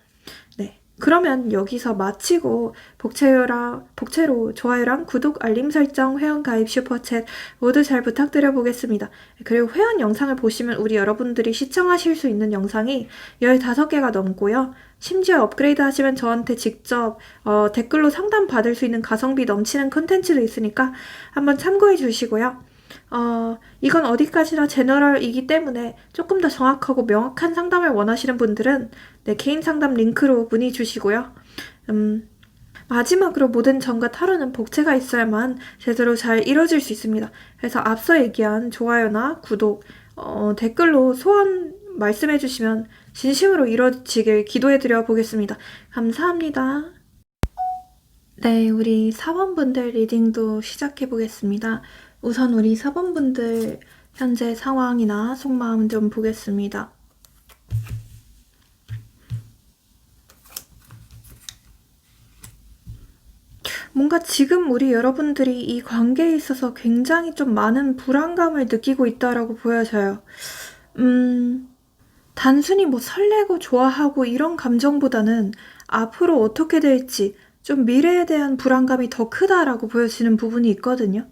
Speaker 1: 네, 그러면 여기서 마치고 복채로 좋아요랑 구독, 알림 설정, 회원가입, 슈퍼챗 모두 잘 부탁드려 보겠습니다. 그리고 회원 영상을 보시면 우리 여러분들이 시청하실 수 있는 영상이 15개가 넘고요. 심지어 업그레이드 하시면 저한테 직접 댓글로 상담 받을 수 있는 가성비 넘치는 컨텐츠도 있으니까 한번 참고해 주시고요. 이건 어디까지나 제너럴이기 때문에 조금 더 정확하고 명확한 상담을 원하시는 분들은 내 개인 상담 링크로 문의 주시고요. 마지막으로 모든 점과 타로는 복채가 있어야만 제대로 잘 이루어질 수 있습니다. 그래서 앞서 얘기한 좋아요나 구독, 댓글로 소원 말씀해 주시면 진심으로 이루어지길 기도해 드려 보겠습니다. 감사합니다. 네, 우리 사원분들 리딩도 시작해 보겠습니다. 우선 우리 사번분들 현재 상황이나 속마음 좀 보겠습니다. 뭔가 지금 우리 여러분들이 이 관계에 있어서 굉장히 좀 많은 불안감을 느끼고 있다라고 보여져요. 단순히 뭐 설레고 좋아하고 이런 감정보다는 앞으로 어떻게 될지 좀 미래에 대한 불안감이 더 크다라고 보여지는 부분이 있거든요.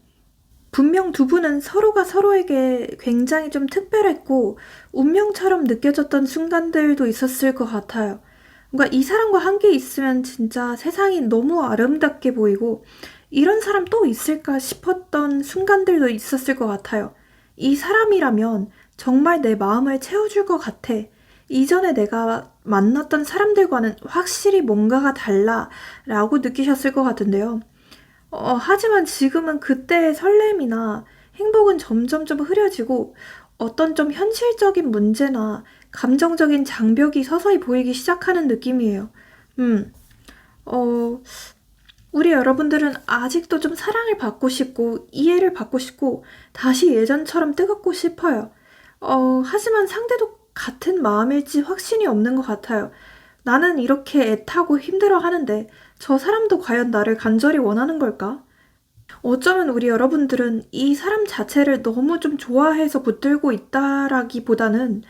Speaker 1: 분명 두 분은 서로가 서로에게 굉장히 좀 특별했고 운명처럼 느껴졌던 순간들도 있었을 것 같아요. 뭔가 이 사람과 함께 있으면 진짜 세상이 너무 아름답게 보이고 이런 사람 또 있을까 싶었던 순간들도 있었을 것 같아요. 이 사람이라면 정말 내 마음을 채워줄 것 같아. 이전에 내가 만났던 사람들과는 확실히 뭔가가 달라 라고 느끼셨을 것 같은데요. 하지만 지금은 그때의 설렘이나 행복은 점점점 흐려지고 어떤 좀 현실적인 문제나 감정적인 장벽이 서서히 보이기 시작하는 느낌이에요. 우리 여러분들은 아직도 좀 사랑을 받고 싶고 이해를 받고 싶고 다시 예전처럼 뜨겁고 싶어요. 하지만 상대도 같은 마음일지 확신이 없는 것 같아요. 나는 이렇게 애타고 힘들어 하는데 저 사람도 과연 나를 간절히 원하는 걸까? 어쩌면 우리 여러분들은 이 사람 자체를 너무 좀 좋아해서 붙들고 있다라기보다는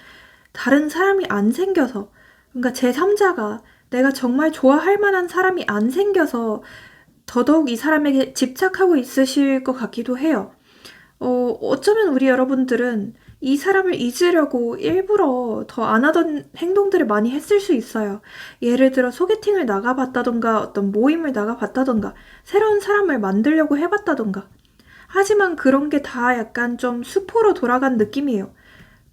Speaker 1: 다른 사람이 안 생겨서, 그러니까 제3자가 내가 정말 좋아할 만한 사람이 안 생겨서 더더욱 이 사람에게 집착하고 있으실 것 같기도 해요. 어쩌면 우리 여러분들은 이 사람을 잊으려고 일부러 더 안 하던 행동들을 많이 했을 수 있어요. 예를 들어 소개팅을 나가봤다던가 어떤 모임을 나가봤다던가 새로운 사람을 만들려고 해봤다던가. 하지만 그런 게 다 약간 좀 수포로 돌아간 느낌이에요.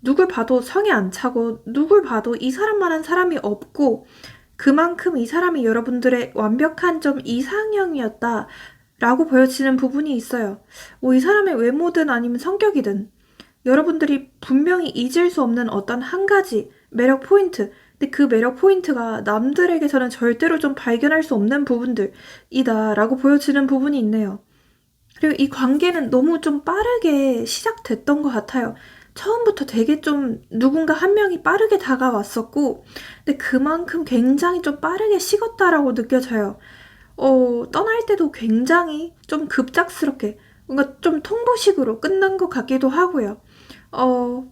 Speaker 1: 누굴 봐도 성에 안 차고 누굴 봐도 이 사람만한 사람이 없고 그만큼 이 사람이 여러분들의 완벽한 좀 이상형이었다 라고 보여지는 부분이 있어요. 이 사람의 외모든 아니면 성격이든 여러분들이 분명히 잊을 수 없는 어떤 한 가지 매력 포인트, 근데 그 매력 포인트가 남들에게서는 절대로 좀 발견할 수 없는 부분들이다 라고 보여지는 부분이 있네요. 그리고 이 관계는 너무 좀 빠르게 시작됐던 것 같아요. 처음부터 되게 좀 누군가 한 명이 빠르게 다가왔었고, 근데 그만큼 굉장히 좀 빠르게 식었다라고 느껴져요. 떠날 때도 굉장히 좀 급작스럽게, 뭔가 좀 통보식으로 끝난 것 같기도 하고요. 어,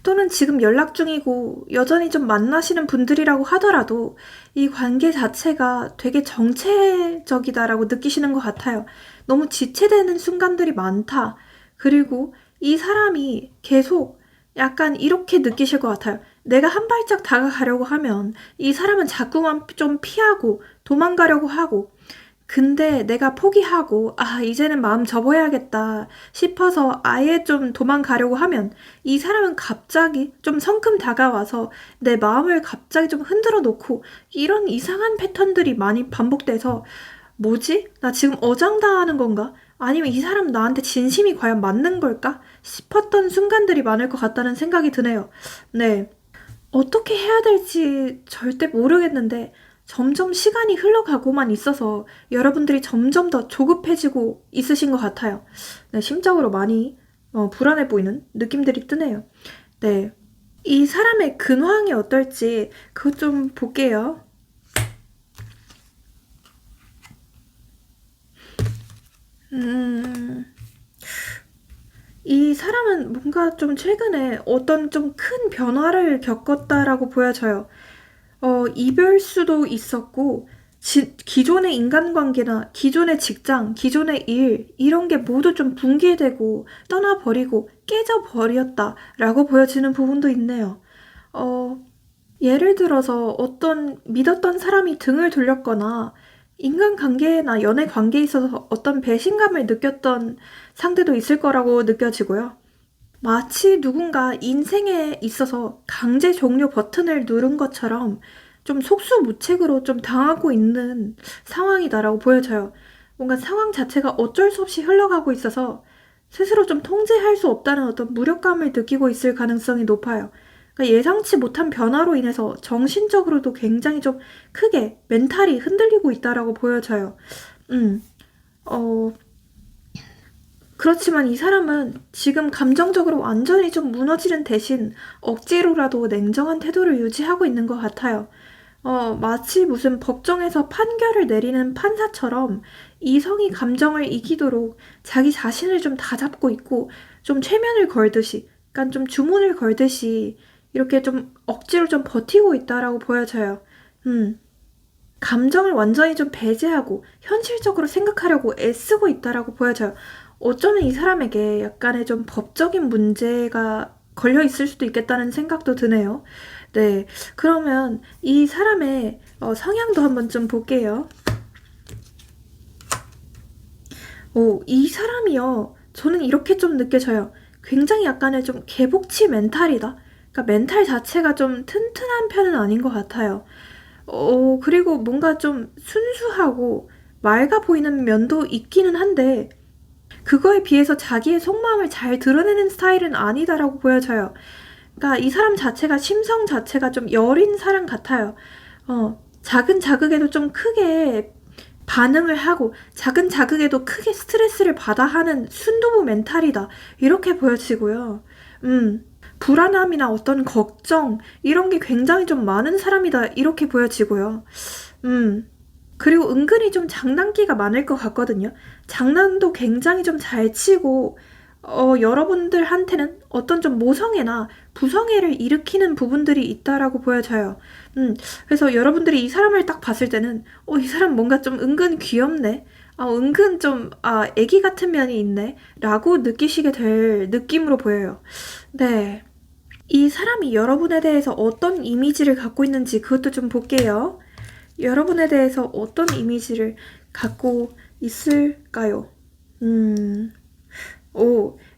Speaker 1: 또는 지금 연락 중이고 여전히 좀 만나시는 분들이라고 하더라도 이 관계 자체가 되게 정체적이다라고 느끼시는 것 같아요. 너무 지체되는 순간들이 많다. 그리고 이 사람이 계속 약간 이렇게 느끼실 것 같아요. 내가 한 발짝 다가가려고 하면 이 사람은 자꾸만 좀 피하고 도망가려고 하고 근데 내가 포기하고 이제는 마음 접어야겠다 싶어서 아예 좀 도망가려고 하면 이 사람은 갑자기 좀 성큼 다가와서 내 마음을 갑자기 좀 흔들어 놓고 이런 이상한 패턴들이 많이 반복돼서 뭐지? 나 지금 어장당하는 건가? 아니면 이 사람 나한테 진심이 과연 맞는 걸까? 싶었던 순간들이 많을 것 같다는 생각이 드네요. 네. 어떻게 해야 될지 절대 모르겠는데 점점 시간이 흘러가고만 있어서 여러분들이 점점 더 조급해지고 있으신 것 같아요. 네, 심적으로 많이 불안해 보이는 느낌들이 뜨네요. 네. 이 사람의 근황이 어떨지 그것 좀 볼게요. 이 사람은 뭔가 좀 최근에 어떤 좀 큰 변화를 겪었다라고 보여져요. 이별수도 있었고, 기존의 인간관계나 기존의 직장, 기존의 일, 이런 게 모두 좀 붕괴되고 떠나버리고 깨져버렸다라고 보여지는 부분도 있네요. 어, 예를 들어서 어떤 믿었던 사람이 등을 돌렸거나 인간관계나 연애관계에 있어서 어떤 배신감을 느꼈던 상대도 있을 거라고 느껴지고요. 마치 누군가 인생에 있어서 강제 종료 버튼을 누른 것처럼 좀 속수무책으로 좀 당하고 있는 상황이다라고 보여져요. 뭔가 상황 자체가 어쩔 수 없이 흘러가고 있어서 스스로 좀 통제할 수 없다는 어떤 무력감을 느끼고 있을 가능성이 높아요. 그러니까 예상치 못한 변화로 인해서 정신적으로도 굉장히 좀 크게 멘탈이 흔들리고 있다라고 보여져요. 음, 어, 그렇지만 이 사람은 지금 감정적으로 완전히 좀 무너지는 대신 억지로라도 냉정한 태도를 유지하고 있는 것 같아요. 마치 무슨 법정에서 판결을 내리는 판사처럼 이성이 감정을 이기도록 자기 자신을 좀 다잡고 있고 좀 최면을 걸듯이, 약간 좀 주문을 걸듯이 이렇게 좀 억지로 좀 버티고 있다라고 보여져요. 감정을 완전히 좀 배제하고 현실적으로 생각하려고 애쓰고 있다라고 보여져요. 어쩌면 이 사람에게 약간의 좀 법적인 문제가 걸려 있을 수도 있겠다는 생각도 드네요. 네. 그러면 이 사람의 성향도 한번 좀 볼게요. 이 사람이요. 저는 이렇게 좀 느껴져요. 굉장히 약간의 좀 개복치 멘탈이다. 그러니까 멘탈 자체가 좀 튼튼한 편은 아닌 것 같아요. 그리고 뭔가 좀 순수하고 맑아 보이는 면도 있기는 한데, 그거에 비해서 자기의 속마음을 잘 드러내는 스타일은 아니다라고 보여져요. 그러니까 이 사람 자체가 심성 자체가 좀 여린 사람 같아요. 작은 자극에도 좀 크게 반응을 하고 작은 자극에도 크게 스트레스를 받아 하는 순두부 멘탈이다. 이렇게 보여지고요. 불안함이나 어떤 걱정 이런 게 굉장히 좀 많은 사람이다. 이렇게 보여지고요. 음. 그리고 은근히 좀 장난기가 많을 것 같거든요. 장난도 굉장히 좀 잘 치고, 여러분들한테는 어떤 좀 모성애나 부성애를 일으키는 부분들이 있다라고 보여져요. 그래서 여러분들이 이 사람을 딱 봤을 때는, 이 사람 뭔가 좀 은근 귀엽네. 은근 좀, 애기 같은 면이 있네. 라고 느끼시게 될 느낌으로 보여요. 네. 이 사람이 여러분에 대해서 어떤 이미지를 갖고 있는지 그것도 좀 볼게요. 여러분에 대해서 어떤 이미지를 갖고 있을까요?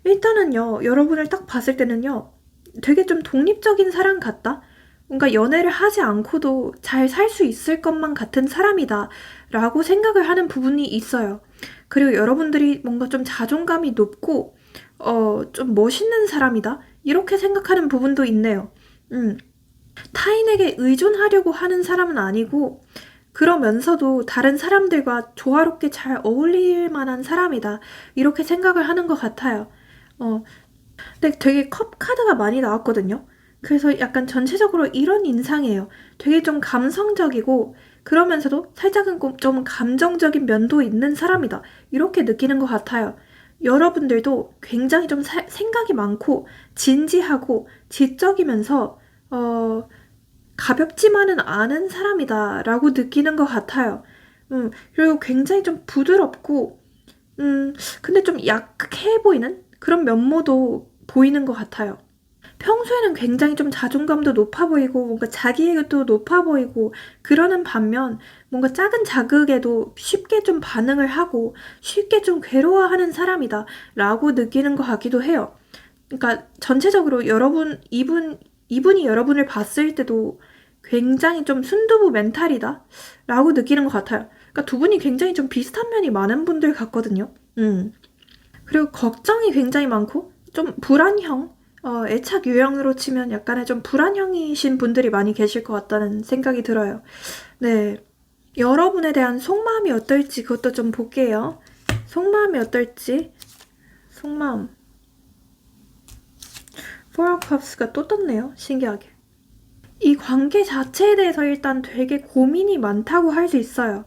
Speaker 1: 일단은요, 여러분을 딱 봤을 때는요, 되게 좀 독립적인 사람 같다? 뭔가 연애를 하지 않고도 잘 살 수 있을 것만 같은 사람이다. 라고 생각을 하는 부분이 있어요. 그리고 여러분들이 뭔가 좀 자존감이 높고, 좀 멋있는 사람이다? 이렇게 생각하는 부분도 있네요. 타인에게 의존하려고 하는 사람은 아니고, 그러면서도 다른 사람들과 조화롭게 잘 어울릴 만한 사람이다. 이렇게 생각을 하는 것 같아요. 근데 되게 컵 카드가 많이 나왔거든요. 그래서 약간 전체적으로 이런 인상이에요. 되게 좀 감성적이고, 그러면서도 살짝은 좀 감정적인 면도 있는 사람이다. 이렇게 느끼는 것 같아요. 여러분들도 굉장히 좀 생각이 많고, 진지하고, 지적이면서, 가볍지만은 않은 사람이다 라고 느끼는 것 같아요. 그리고 굉장히 좀 부드럽고, 근데 좀 약해 보이는 그런 면모도 보이는 것 같아요. 평소에는 굉장히 좀 자존감도 높아 보이고, 뭔가 자기애도 높아 보이고, 그러는 반면, 뭔가 작은 자극에도 쉽게 좀 반응을 하고, 쉽게 좀 괴로워하는 사람이다 라고 느끼는 것 같기도 해요. 그러니까 전체적으로 이분이 여러분을 봤을 때도 굉장히 좀 순두부 멘탈이다 라고 느끼는 것 같아요. 그러니까 두 분이 굉장히 좀 비슷한 면이 많은 분들 같거든요. 그리고 걱정이 굉장히 많고 좀 불안형, 애착 유형으로 치면 약간의 좀 불안형이신 분들이 많이 계실 것 같다는 생각이 들어요. 네. 여러분에 대한 속마음이 어떨지 그것도 좀 볼게요. 속마음이 어떨지. 속마음. Four of Cups가 또 떴네요. 신기하게. 이 관계 자체에 대해서 일단 되게 고민이 많다고 할 수 있어요.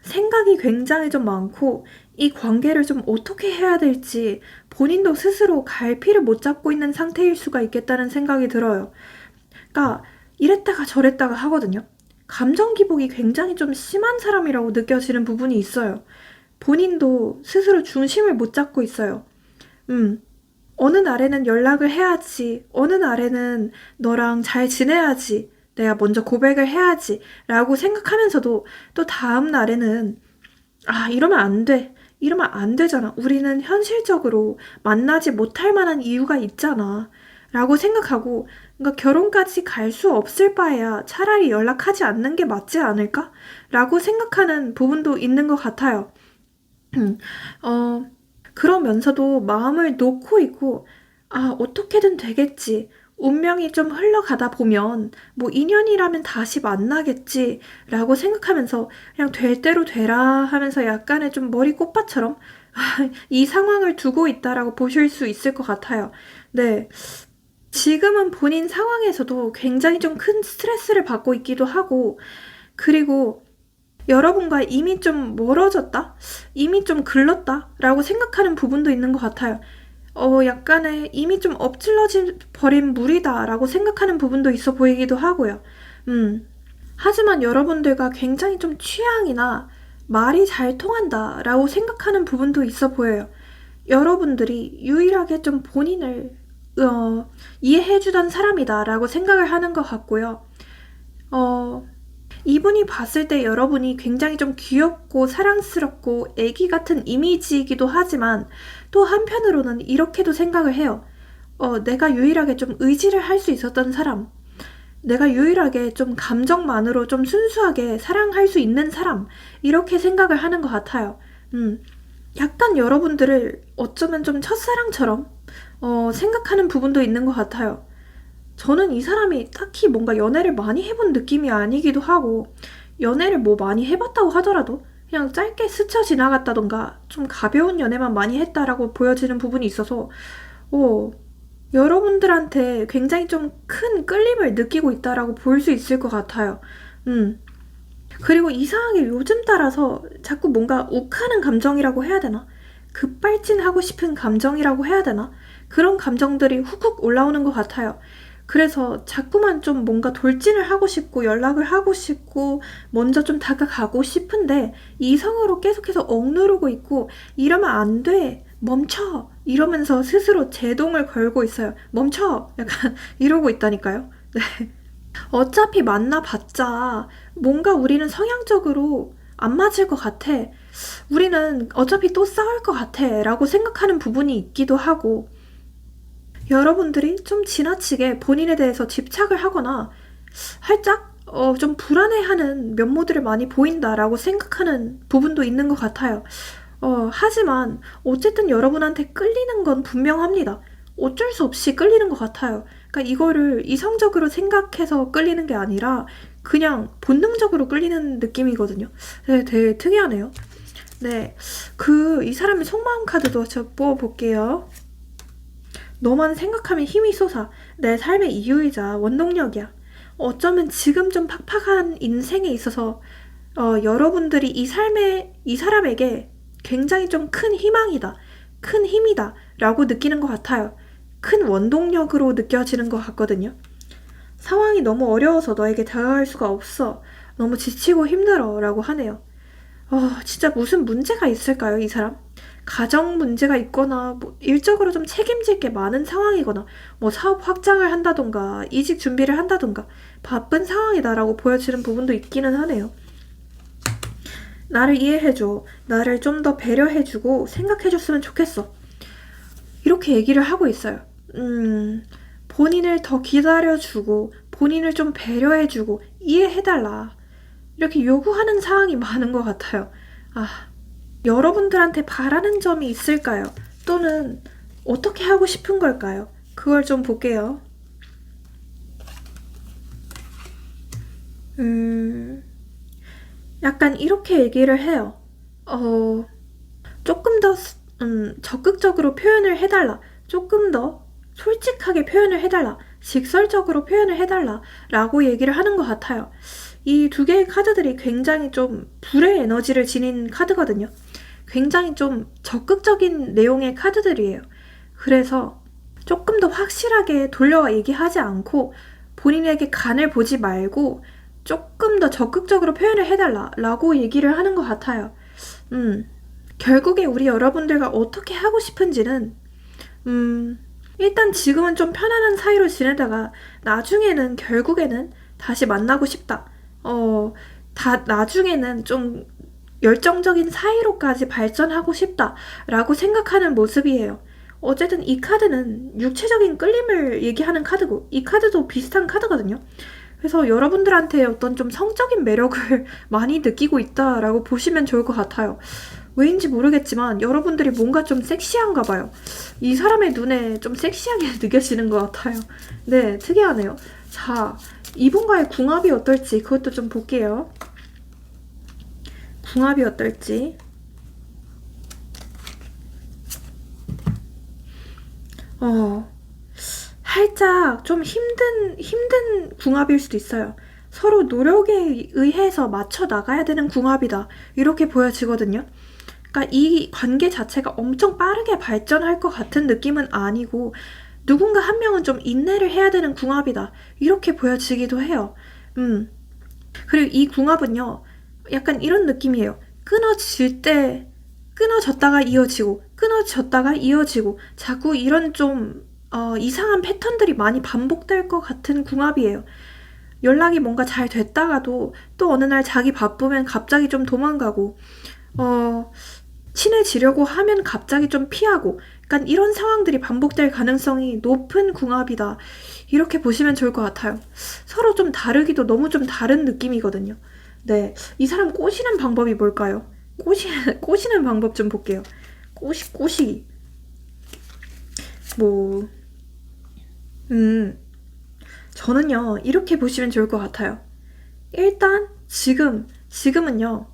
Speaker 1: 생각이 굉장히 좀 많고 이 관계를 좀 어떻게 해야 될지 본인도 스스로 갈피를 못 잡고 있는 상태일 수가 있겠다는 생각이 들어요. 그러니까 이랬다가 저랬다가 하거든요. 감정 기복이 굉장히 좀 심한 사람이라고 느껴지는 부분이 있어요. 본인도 스스로 중심을 못 잡고 있어요. 어느 날에는 연락을 해야지, 어느 날에는 너랑 잘 지내야지, 내가 먼저 고백을 해야지 라고 생각하면서도 또 다음 날에는 이러면 안 돼. 이러면 안 되잖아. 우리는 현실적으로 만나지 못할 만한 이유가 있잖아. 라고 생각하고, 그러니까 결혼까지 갈 수 없을 바에야 차라리 연락하지 않는 게 맞지 않을까? 라고 생각하는 부분도 있는 것 같아요. 그러면서도 마음을 놓고 있고, 어떻게든 되겠지. 운명이 좀 흘러가다 보면, 뭐 인연이라면 다시 만나겠지. 라고 생각하면서, 그냥 될 대로 되라 하면서 약간의 좀 머리 꽃밭처럼, 이 상황을 두고 있다라고 보실 수 있을 것 같아요. 네. 지금은 본인 상황에서도 굉장히 좀 큰 스트레스를 받고 있기도 하고, 그리고 여러분과 이미 좀 멀어졌다? 이미 좀 글렀다? 라고 생각하는 부분도 있는 것 같아요. 약간의 이미 좀 엎질러진 버린 물이다 라고 생각하는 부분도 있어 보이기도 하고요. 하지만 여러분들과 굉장히 좀 취향이나 말이 잘 통한다 라고 생각하는 부분도 있어 보여요. 여러분들이 유일하게 좀 본인을 이해해주던 사람이다 라고 생각을 하는 것 같고요. 이분이 봤을 때 여러분이 굉장히 좀 귀엽고 사랑스럽고 애기 같은 이미지이기도 하지만 또 한편으로는 이렇게도 생각을 해요. 내가 유일하게 좀 의지를 할 수 있었던 사람. 내가 유일하게 좀 감정만으로 좀 순수하게 사랑할 수 있는 사람. 이렇게 생각을 하는 것 같아요. 약간 여러분들을 어쩌면 좀 첫사랑처럼 생각하는 부분도 있는 것 같아요. 저는 이 사람이 딱히 뭔가 연애를 많이 해본 느낌이 아니기도 하고 연애를 뭐 많이 해봤다고 하더라도 그냥 짧게 스쳐 지나갔다던가 좀 가벼운 연애만 많이 했다라고 보여지는 부분이 있어서 여러분들한테 굉장히 좀 큰 끌림을 느끼고 있다라고 볼 수 있을 것 같아요. 그리고 이상하게 요즘 따라서 자꾸 뭔가 욱하는 감정이라고 해야 되나? 급발진하고 싶은 감정이라고 해야 되나? 그런 감정들이 훅훅 올라오는 것 같아요. 그래서 자꾸만 좀 뭔가 돌진을 하고 싶고 연락을 하고 싶고 먼저 좀 다가가고 싶은데 이성으로 계속해서 억누르고 있고 이러면 안 돼. 멈춰. 이러면서 스스로 제동을 걸고 있어요. 멈춰. 약간 이러고 있다니까요. 네. 어차피 만나봤자 뭔가 우리는 성향적으로 안 맞을 것 같아. 우리는 어차피 또 싸울 것 같아. 라고 생각하는 부분이 있기도 하고, 여러분들이 좀 지나치게 본인에 대해서 집착을 하거나 살짝 좀 불안해하는 면모들을 많이 보인다라고 생각하는 부분도 있는 것 같아요. 하지만 어쨌든 여러분한테 끌리는 건 분명합니다. 어쩔 수 없이 끌리는 것 같아요. 그러니까 이거를 이성적으로 생각해서 끌리는 게 아니라 그냥 본능적으로 끌리는 느낌이거든요. 네, 되게 특이하네요. 네, 이 사람의 속마음 카드도 저 뽑아볼게요. 너만 생각하면 힘이 솟아. 내 삶의 이유이자 원동력이야. 어쩌면 지금 좀 팍팍한 인생에 있어서 여러분들이 이 사람에게 굉장히 좀 큰 희망이다. 큰 힘이다. 라고 느끼는 것 같아요. 큰 원동력으로 느껴지는 것 같거든요. 상황이 너무 어려워서 너에게 다가갈 수가 없어. 너무 지치고 힘들어. 라고 하네요. 진짜 무슨 문제가 있을까요, 이 사람? 가정 문제가 있거나 뭐 일적으로 좀 책임질 게 많은 상황이거나 뭐 사업 확장을 한다던가 이직 준비를 한다던가 바쁜 상황이다라고 보여지는 부분도 있기는 하네요. 나를 이해해줘. 나를 좀 더 배려해주고 생각해줬으면 좋겠어. 이렇게 얘기를 하고 있어요. 본인을 더 기다려주고 본인을 좀 배려해주고 이해해달라. 이렇게 요구하는 사항이 많은 것 같아요. 여러분들한테 바라는 점이 있을까요? 또는 어떻게 하고 싶은 걸까요? 그걸 좀 볼게요. 약간 이렇게 얘기를 해요. 조금 더 적극적으로 표현을 해달라. 조금 더 솔직하게 표현을 해달라. 직설적으로 표현을 해달라. 라고 얘기를 하는 것 같아요. 이 두 개의 카드들이 굉장히 좀 불의 에너지를 지닌 카드거든요. 굉장히 좀 적극적인 내용의 카드들이에요. 그래서 조금 더 확실하게 돌려 얘기하지 않고 본인에게 간을 보지 말고 조금 더 적극적으로 표현을 해달라 라고 얘기를 하는 것 같아요. 결국에 우리 여러분들과 어떻게 하고 싶은지는 일단 지금은 좀 편안한 사이로 지내다가 나중에는 결국에는 다시 만나고 싶다. 나중에는 좀 열정적인 사이로까지 발전하고 싶다라고 생각하는 모습이에요. 어쨌든 이 카드는 육체적인 끌림을 얘기하는 카드고 이 카드도 비슷한 카드거든요. 그래서 여러분들한테 어떤 좀 성적인 매력을 많이 느끼고 있다라고 보시면 좋을 것 같아요. 왜인지 모르겠지만 여러분들이 뭔가 좀 섹시한가 봐요. 이 사람의 눈에 좀 섹시하게 느껴지는 것 같아요. 네, 특이하네요. 자, 이분과의 궁합이 어떨지 그것도 좀 볼게요. 궁합이 어떨지. 살짝 좀 힘든 궁합일 수도 있어요. 서로 노력에 의해서 맞춰 나가야 되는 궁합이다. 이렇게 보여지거든요. 그러니까 이 관계 자체가 엄청 빠르게 발전할 것 같은 느낌은 아니고 누군가 한 명은 좀 인내를 해야 되는 궁합이다. 이렇게 보여지기도 해요. 그리고 이 궁합은요. 약간 이런 느낌이에요. 끊어졌다가 이어지고 끊어졌다가 이어지고 자꾸 이런 좀 이상한 패턴들이 많이 반복될 것 같은 궁합이에요. 연락이 뭔가 잘 됐다가도 또 어느 날 자기 바쁘면 갑자기 좀 도망가고 친해지려고 하면 갑자기 좀 피하고 약간 이런 상황들이 반복될 가능성이 높은 궁합이다. 이렇게 보시면 좋을 것 같아요. 서로 좀 다르기도 너무 좀 다른 느낌이거든요. 네, 이 사람 꼬시는 방법이 뭘까요? 꼬시는 방법 좀 볼게요. 꼬시기. 저는요, 이렇게 보시면 좋을 것 같아요. 일단, 지금은요,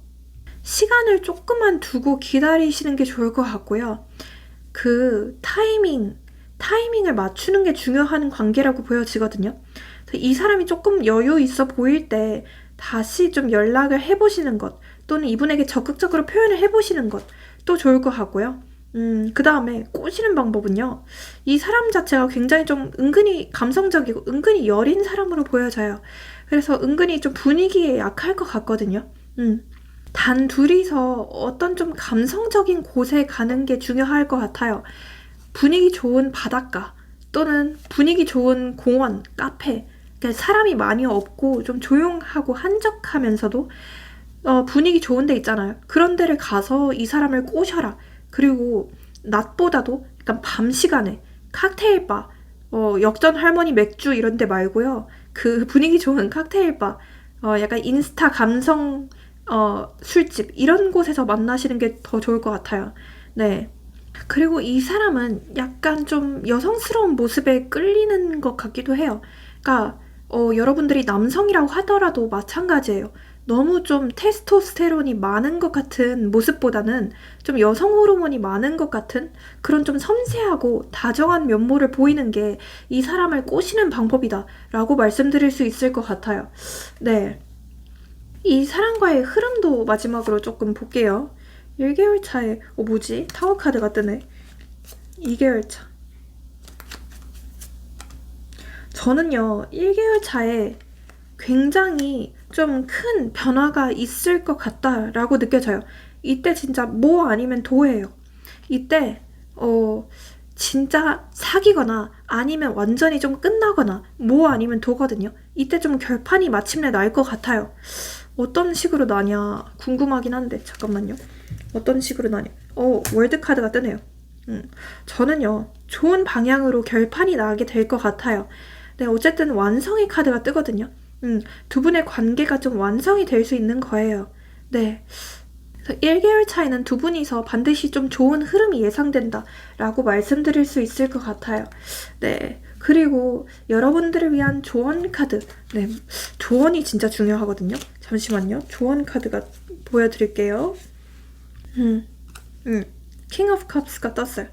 Speaker 1: 시간을 조금만 두고 기다리시는 게 좋을 것 같고요. 타이밍을 맞추는 게 중요한 관계라고 보여지거든요. 이 사람이 조금 여유 있어 보일 때 다시 좀 연락을 해보시는 것, 또는 이분에게 적극적으로 표현을 해보시는 것도 좋을 것 같고요. 그 다음에 꼬시는 방법은요. 이 사람 자체가 굉장히 좀 은근히 감성적이고 은근히 여린 사람으로 보여져요. 그래서 은근히 좀 분위기에 약할 것 같거든요. 단 둘이서 어떤 좀 감성적인 곳에 가는 게 중요할 것 같아요. 분위기 좋은 바닷가 또는 분위기 좋은 공원, 카페, 그러니까 사람이 많이 없고 좀 조용하고 한적하면서도 분위기 좋은 데 있잖아요. 그런 데를 가서 이 사람을 꼬셔라. 그리고 낮보다도 약간 밤 시간에 칵테일 바, 역전 할머니 맥주 이런 데 말고요. 그 분위기 좋은 칵테일 바, 약간 인스타 감성 술집 이런 곳에서 만나시는 게 더 좋을 것 같아요. 네. 그리고 이 사람은 약간 좀 여성스러운 모습에 끌리는 것 같기도 해요. 그러니까 여러분들이 남성이라고 하더라도 마찬가지예요. 너무 좀 테스토스테론이 많은 것 같은 모습보다는 좀 여성 호르몬이 많은 것 같은 그런 좀 섬세하고 다정한 면모를 보이는 게 이 사람을 꼬시는 방법이다라고 말씀드릴 수 있을 것 같아요. 네. 이 사람과의 흐름도 마지막으로 조금 볼게요. 1개월 차에 뭐지? 타워 카드가 뜨네. 2개월 차. 저는요. 1개월 차에 굉장히 좀 큰 변화가 있을 것 같다라고 느껴져요. 이때 진짜 뭐 아니면 도예요. 이때 진짜 사귀거나 아니면 완전히 좀 끝나거나 뭐 아니면 도거든요. 이때 좀 결판이 마침내 날 것 같아요. 어떤 식으로 나냐 궁금하긴 한데 잠깐만요. 어떤 식으로 나냐. 월드 카드가 뜨네요. 저는요. 좋은 방향으로 결판이 나게 될 것 같아요. 네, 어쨌든 완성의 카드가 뜨거든요. 두 분의 관계가 좀 완성이 될 수 있는 거예요. 네. 1개월 차에는 두 분이서 반드시 좀 좋은 흐름이 예상된다 라고 말씀드릴 수 있을 것 같아요. 네. 그리고 여러분들을 위한 조언 카드. 네. 조언이 진짜 중요하거든요. 잠시만요. 조언 카드가 보여드릴게요. 킹 오브 컵스가 떴어요.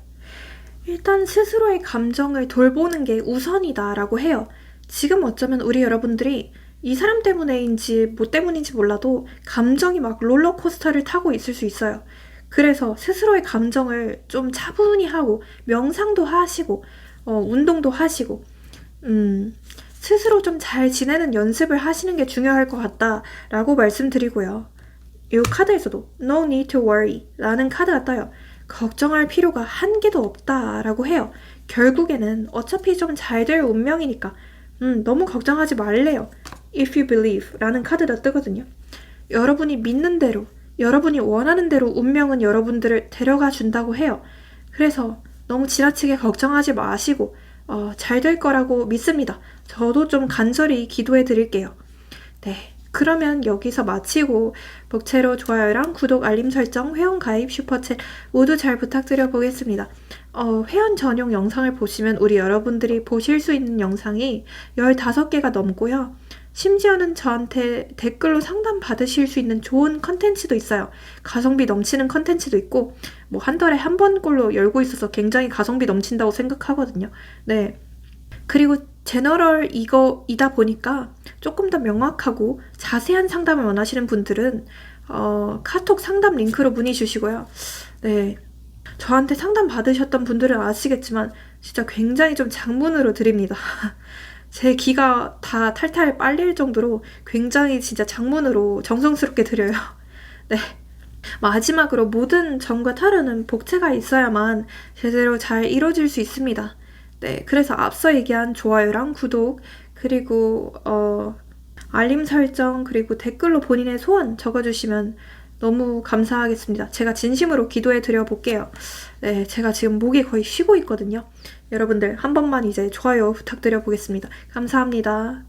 Speaker 1: 일단 스스로의 감정을 돌보는 게 우선이다 라고 해요. 지금 어쩌면 우리 여러분들이 이 사람 때문에인지 뭐 때문인지 몰라도 감정이 막 롤러코스터를 타고 있을 수 있어요. 그래서 스스로의 감정을 좀 차분히 하고 명상도 하시고 운동도 하시고 스스로 좀 잘 지내는 연습을 하시는 게 중요할 것 같다라고 말씀드리고요. 이 카드에서도 No need to worry 라는 카드가 떠요. 걱정할 필요가 한 개도 없다라고 해요. 결국에는 어차피 좀 잘 될 운명이니까 너무 걱정하지 말래요. If you believe 라는 카드가 뜨거든요. 여러분이 믿는 대로, 여러분이 원하는 대로 운명은 여러분들을 데려가 준다고 해요. 그래서 너무 지나치게 걱정하지 마시고 잘 될 거라고 믿습니다. 저도 좀 간절히 기도해 드릴게요. 네. 그러면 여기서 마치고 복채로 좋아요랑 구독, 알림 설정, 회원 가입, 슈퍼챗 모두 잘 부탁드려 보겠습니다. 회원 전용 영상을 보시면 우리 여러분들이 보실 수 있는 영상이 15개가 넘고요. 심지어는 저한테 댓글로 상담 받으실 수 있는 좋은 컨텐츠도 있어요. 가성비 넘치는 컨텐츠도 있고 뭐 한 달에 한 번꼴로 열고 있어서 굉장히 가성비 넘친다고 생각하거든요. 네. 그리고 제너럴 이다 보니까 조금 더 명확하고 자세한 상담을 원하시는 분들은 카톡 상담 링크로 문의 주시고요. 네. 저한테 상담 받으셨던 분들은 아시겠지만 진짜 굉장히 좀 장문으로 드립니다. 제 기가 다 탈탈 빨릴 정도로 굉장히 진짜 장문으로 정성스럽게 드려요. 네. 마지막으로 모든 점과 타로는 복채가 있어야만 제대로 잘 이루어질 수 있습니다. 네, 그래서 앞서 얘기한 좋아요랑 구독, 그리고 알림 설정, 그리고 댓글로 본인의 소원 적어주시면 너무 감사하겠습니다. 제가 진심으로 기도해 드려 볼게요. 네, 제가 지금 목이 거의 쉬고 있거든요. 여러분들 한 번만 이제 좋아요 부탁드려 보겠습니다. 감사합니다.